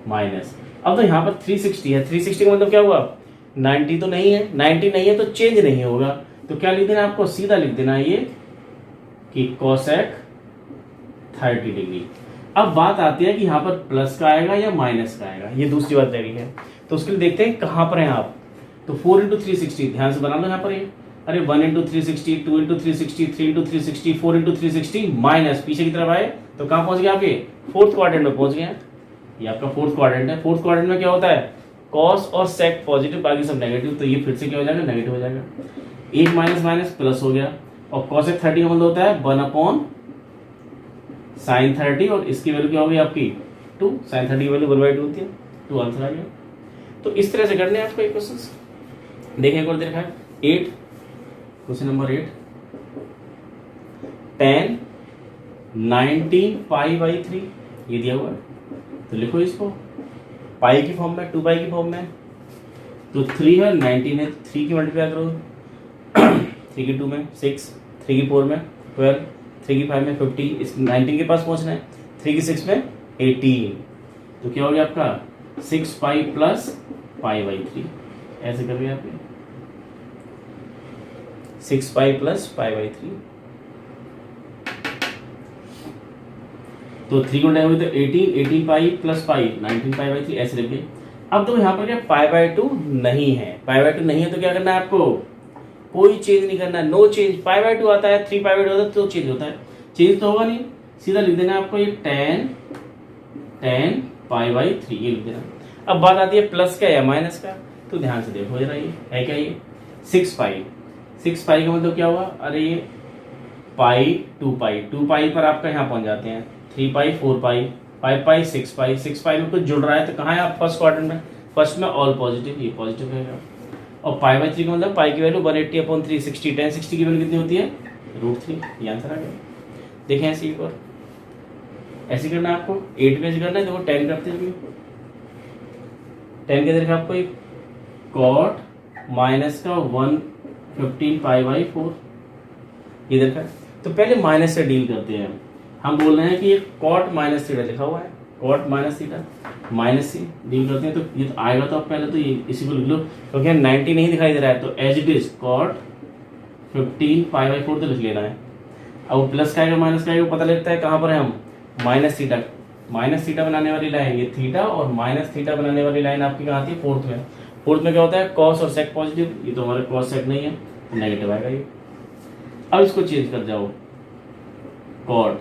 माइनस। अब तो यहाँ पर 360 है, 360 का मतलब क्या हुआ, 90 तो नहीं है, 90 नहीं है तो चेंज नहीं होगा, तो क्या लिख देना आपको, सीधा लिख देना ये कि कोसेक 30 डिग्री। अब बात आती है कि यहाँ पर प्लस का आएगा या माइनस का आएगा, ये दूसरी बात रही है। तो उसके लिए देखते हैं कहाँ पर हैं आप, तो 4 इंटू 360 ध्यान से बना लो यहाँ पर ये, अरे 1 into 360, 2 into 360, 3 into 360, 4 into 360 minus पीछे की तरफ आए तो कहाँ पहुंच गए आप, ये फोर्थ क्वाड्रेंट में पहुंच गए हैं। ये आपका फोर्थ क्वाड्रेंट है। फोर्थ क्वाड्रेंट में क्या होता है, कॉस और सेक पॉजिटिव, बाकी सब नेगेटिव, तो ये फिर से क्या हो जाएगा, नेगेटिव हो जाएगा। एक माइनस माइनस प्लस हो गया, और कॉसेक 30 का मतलब होता है 1 अपॉन साइन 30, और इसकी वैल्यू क्या होगी आपकी 2, साइन 30 की वैल्यू 1/2 होती है, 2 आंसर आ गया। तो इस तरह से करने हैं आपको ये क्वेश्चन। देखें एक और देखा है 8, क्वेश्चन नंबर 8, tan 19 π/3 ये दिया हुआ है, तो लिखो इसको पाई की फॉर्म में, 2 पाई की फॉर्म में, तो 3 है 19 है, 3 की मल्टीप्लाई करो 3 की 2 में 6, 3 की 4 में 12, 3 की 5 में 50, इस 19 के पास पहुंचना है, 3 की 6 में 18, तो क्या हो गया आपका 6 पाई प्लस π/3, ऐसे कर गया आपने 6 पाई प्लस π/3, तो 3 को डायरेक्ट तो 18 पाई प्लस पाई 19 π/3 ऐसे लिख गए। अब तो यहाँ पर क्या π/2 नहीं है, π/2 नहीं है तो क्या करना है आपको, कोई चेंज नहीं करना, नो चेंज। π/2 आता है, 3 π/2 होता है तो चेंज होता है, चेंज तो होगा नहीं, सीधा लिख देना आपको ये tan π/3 ये लिख देना। अब बात आती है प्लस का या माइनस का, तो ध्यान से देखो जरा, ये है क्या, ये 6 पाई, 6 पाई का मतलब क्या हुआ, अरे ये पाई 2 पाई, 2 पाई पर आपका यहाँ पहुंच जाते हैं, 3 पाई 4 पाई 5 पाई 6 पाई, 6 पाई में कुछ जुड़ रहा है तो कहाँ है आप, फर्स्ट क्वाड्रेंट में, फर्स्ट में ऑल पॉजिटिव, ये पॉजिटिव रहेगा। और π/3 का मतलब पाई की वैल्यू 180/360, tan 60 की वैल्यू कितनी होती है, √3, ये आंसर आ गया। देखें ऐसे एक और, ऐसे करना है आपको, 8 में ऐसे करना है, देखो 10 करते हैं, 10 के देखा आपको एक cot माइनस का 115 π/4 ये देखा। तो पहले माइनस से डील करते हैं, हम बोल रहे हैं कि ये cot माइनस थीटा लिखा हुआ है, cot माइनस थीटा, माइनस से डील करते हैं, तो ये तो आएगा, तो आप पहले तो ये इसी को लिख लो, क्योंकि 90 नहीं दिखाई दे रहा है, तो एज इट इज cot 15 π/4 तो लिख लेना है। अब प्लस का आएगा माइनस का आएगा, पता लगता है कहाँ पर है हम, माइनस थीटा बनाने वाली लाइन ये थीटा, और माइनस थीटा बनाने वाली लाइन आपकी कहाँ आती है, फोर्थ में। फोर्थ में क्या होता है, कॉस और सेक पॉजिटिव, ये तो हमारा कॉस सेक नहीं है, नेगेटिव आएगा ये। अब इसको चेंज कर जाओ, cot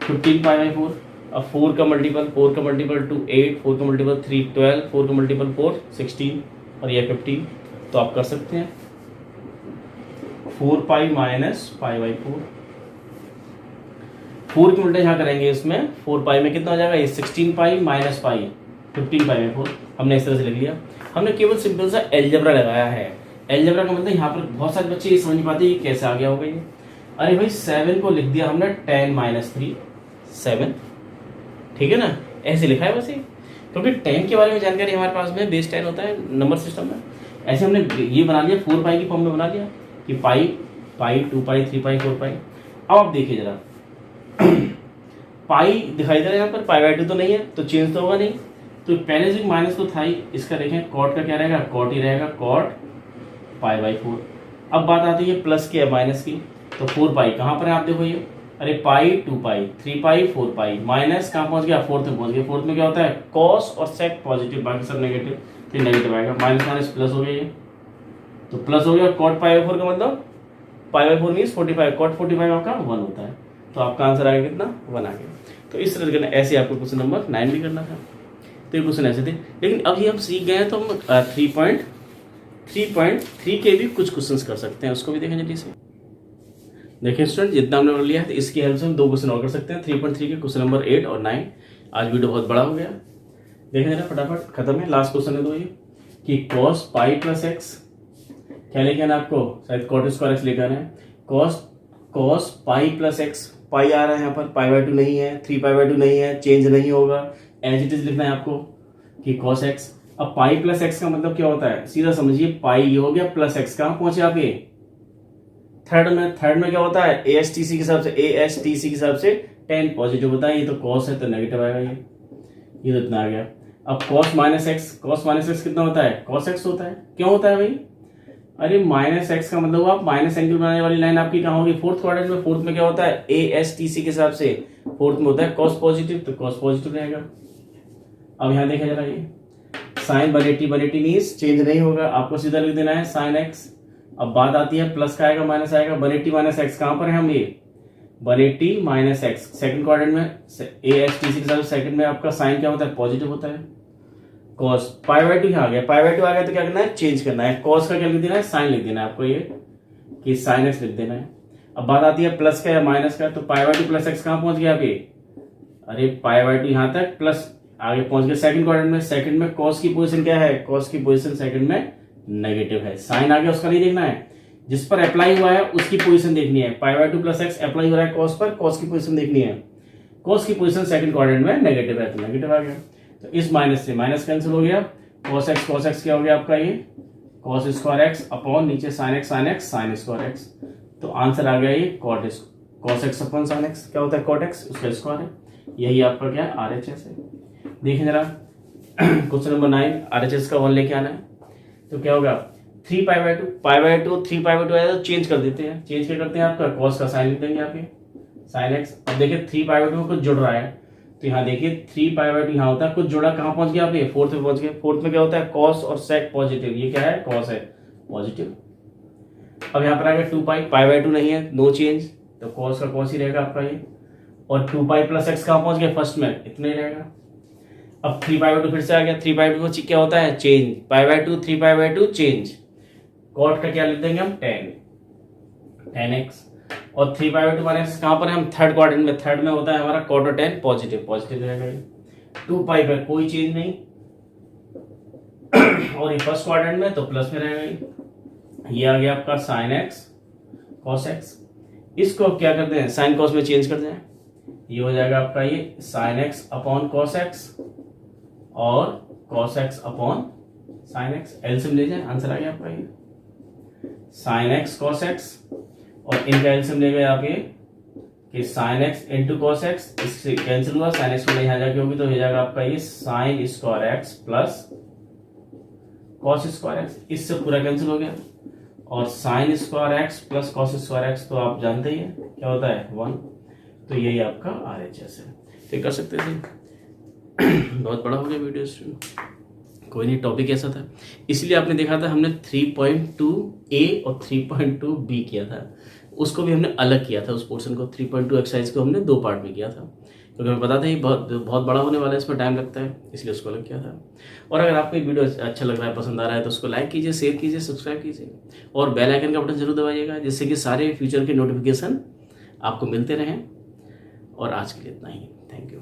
15 π/4, अब 4 का मल्टीपल 2 8, 4 का मल्टीपल 3 12, 4 का मल्टीपल 4 16, और ये 15, तो आप कर सकते हैं 4 पाई माइनस π/4, 4 की उल्टा यहाँ करेंगे, इसमें 4 पाई में कितना हो जाएगा, ये 16 पाई माइनस पाई 15 π/4, हमने इस तरह से लिख लिया। हमने केवल सिंपल सा एलजेब्रा लगाया है। एलजेब्रा का मतलब यहाँ पर बहुत सारे बच्चे ये समझ नहीं पाते ये कैसे आ गया होगा ये, अरे भाई 7 को लिख दिया हमने tan -3 7, ठीक है ना, ऐसे लिखा है बस ये, क्योंकि tan के बारे में जानकारी हमारे पास में, बेस 10 होता है नंबर सिस्टम में। ऐसे हमने ये बना लिया, 4 पाई की फॉर्म में बना लिया कि पाई 2 पाई 3 पाई 4 पाई। अब आप देखिए जरा पाई दिखाई दे रहा है यहाँ पर, π/2 तो नहीं है तो चेंज तो होगा नहीं, तो पहले से माइनस तो था ही, इसका देखें कॉट का क्या रहेगा, कॉट ही रहेगा, cot π/4। अब बात आती है प्लस की या माइनस की, तो 4 पाई कहाँ पर है आप देखो ये, अरे पाई 2 पाई 3 पाई 4 पाई, माइनस कहाँ पहुंच गया, फोर्थ में पहुंच गया। फोर्थ में क्या होता है, कॉस और सेक पॉजिटिव, बाकी सब नेगेटिव, तो नेगेटिव आएगा, माइनस माइनस प्लस हो गया ये, तो प्लस हो गया। cot π/4 का मतलब π/4 मीन्स 45, cot 45 आपका 1 होता है, तो आपका आंसर आएगा कितना, 1 आ गया। तो इस तरह करना, ऐसे आपको क्वेश्चन नंबर 9 भी करना था। तो ये क्वेश्चन ऐसे थे, लेकिन अब ये हम सीख गए हैं तो हम 3.3 के भी कुछ क्वेश्चंस कर सकते हैं, उसको भी देखें जल्दी से। देखिए स्टूडेंट, जितना हमने कर लिया है तो इसकी हेल्प से हम 2 क्वेश्चन और कर सकते हैं, 3.3 के क्वेश्चन नंबर 8 और 9। आज वीडियो बहुत बड़ा हो गया, देखें जरा फटाफट खत्म है। लास्ट क्वेश्चन है तो ये कि cos पाई प्लस एक्स क्या लेके आना आपको, शायद cot स्क्वायर एक्स लेकर आना है। कॉस पाई प्लस एक्स, पाई आ रहा है यहाँ पर, पाई बाय 2 नहीं है, 3 पाई बाय 2 नहीं है, चेंज नहीं होगा, एज इट इज लिखना है आपको कि कॉस एक्स। अब पाई प्लस एक्स का मतलब क्या होता है, सीधा समझिए, पाई ये हो गया प्लस एक्स, कहाँ पहुंचे आप ये थर्ड में क्या होता है, ASTC के हिसाब के हिसाब से tan पॉजिटिव होता है, ये तो कॉस है तो नेगेटिव आएगा, ये तो इतना आ गया। अब कॉस माइनस एक्स कितना होता है, कॉस एक्स होता है। क्यों होता है भाई, अरे माइनस एक्स का मतलब आप माइनस एंगल बनाने वाली लाइन आपकी कहाँ होगी, फोर्थ क्वाड्रेंट में। फोर्थ में क्या होता है, ASTC के हिसाब से फोर्थ में होता है कॉस पॉजिटिव, तो कॉस पॉजिटिव रहेगा। अब यहाँ देखा जरा, ये साइन 180 मीन्स चेंज नहीं होगा, आपको सीधा लिख देना है साइन एक्स। अब बात आती है प्लस का आएगा माइनस आएगा, 180 माइनस एक्स कहां पर है हम, ये 180 माइनस एक्स सेकंड क्वाड्रेंट में, ASTC के साथ सेकंड में आपका साइन क्या होता है, पॉजिटिव होता है। कॉस पाई बाय 2 आ गया, पाई बाय 2 आ गया तो क्या करना है, चेंज करना है, कॉस का क्या लिख देना है, साइन लिख देना है आपको, ये कि साइन एक्स लिख देना है। अब बात आती है प्लस का या माइनस का, तो पाई बाय 2 प्लस एक्स कहां पहुंच गया अभी, अरे पाई बाय 2 यहां तक प्लस आगे पहुंच गया सेकंड क्वाड्रेंट में। सेकंड में कॉस की पोजीशन क्या है, कॉस की पोजीशन सेकंड में नेगेटिव है, साइन आ गया उसका नहीं देखना है, जिस पर अप्लाई हुआ है उसकी पोजीशन देखनी है। पाई बाय 2 प्लस एक्स अप्लाई हो रहा है कॉस पर, कॉस की पोजीशन देखनी है, कॉस की पोजीशन सेकंड क्वाड्रेंट में नेगेटिव है तो नेगेटिव आ गया। तो इस माइनस से माइनस कैंसिल हो गया, कॉस एक्स क्या हो गया आपका, ये कॉस स्क्वायर एक्स अपॉन नीचे sine x sine square x, तो आंसर आ गया ये cos x upon sine x, क्या होता है कॉट एक्स, उसका स्क्वायर है। यही आपका क्या है RHS है। देखिए जरा क्वेश्चन नंबर 9, RHS का 1 लेके आना है, तो क्या होगा 3 पाई बाय 2 3 पाई बाय 2 आया तो चेंज कर देते हैं, चेंज क्या करते हैं आपका, कॉस का साइन लिख देंगे आप, ये साइन एक्स। अब देखिए 3 पाई बाय 2 में कुछ जुड़ रहा है, तो यहाँ देखिए 3 पाई बाय 2 यहाँ होता है, कुछ जुड़ा कहाँ पहुंच गया आप, ये फोर्थ में पहुंच गए। फोर्थ में क्या होता है, कॉस और सेक पॉजिटिव, ये क्या है, कॉस है पॉजिटिव। अब यहाँ पर आ गया 2 पाई बाय 2 नहीं है, नो चेंज, तो कॉस का कॉस ही रहेगा आपका ये, और 2 पाई प्लस एक्स कहाँ पहुंच गया, फर्स्ट में इतना ही रहेगा। अब 3 पाई बाय 2 फिर से आ गया, 3 पाई बाय 2 क्या होता है, change, pi by 2 3 pi by 2 change, cot का क्या लिख देंगे हम, tan x, और 3 पाई बाय 2 माइनस कहां पर है, हम थर्ड क्वाड्रेंट में, थर्ड में होता है हमारा कॉट और tan पॉजिटिव रहेगा ये। 2 पाई पर कोई चेंज नहीं और ये फर्स्ट क्वाड्रेंट में तो प्लस में रहेगा ये आ गया आपका साइन एक्स कॉस एक्स। इसको अब क्या करते हैं, साइन कॉस में चेंज करते हैं, ये हो जाएगा आपका ये sine x upon cos x और cos x upon sine x, LCM ले जाए, आंसर आ गया आपका ये साइन एक्स कॉस एक्स, और इनका एलसीएम ले गए आप ये कि sine x into cos x, इससे कैंसिल हुआ, साइन एक्स को यहाँ जाके होगी तो हो जाएगा आपका ये sine square x plus cos square x, इससे पूरा कैंसिल हो गया, और sine square x plus cos square x तो आप जानते ही हैं क्या होता है 1, तो यही आपका RHS है। तो कर सकते थे बहुत बड़ा हो गया वीडियो स्ट्रीम, कोई नहीं, टॉपिक ऐसा था इसलिए आपने देखा था हमने 3.2a और 3.2b किया था, उसको भी हमने अलग किया था, उस पोर्शन को 3.2 एक्सरसाइज को हमने 2 पार्ट में किया था, क्योंकि हमें पता था ये बहुत बड़ा होने वाला है, इसमें टाइम लगता है, इसलिए उसको अलग किया था। और अगर आपको वीडियो अच्छा लग रहा है, पसंद आ रहा है तो उसको लाइक कीजिए, शेयर कीजिए, सब्सक्राइब कीजिए और बेल आइकन का बटन जरूर दबाइएगा, जिससे कि सारे फ्यूचर के नोटिफिकेशन आपको मिलते रहें। और आज के लिए इतना ही, थैंक यू।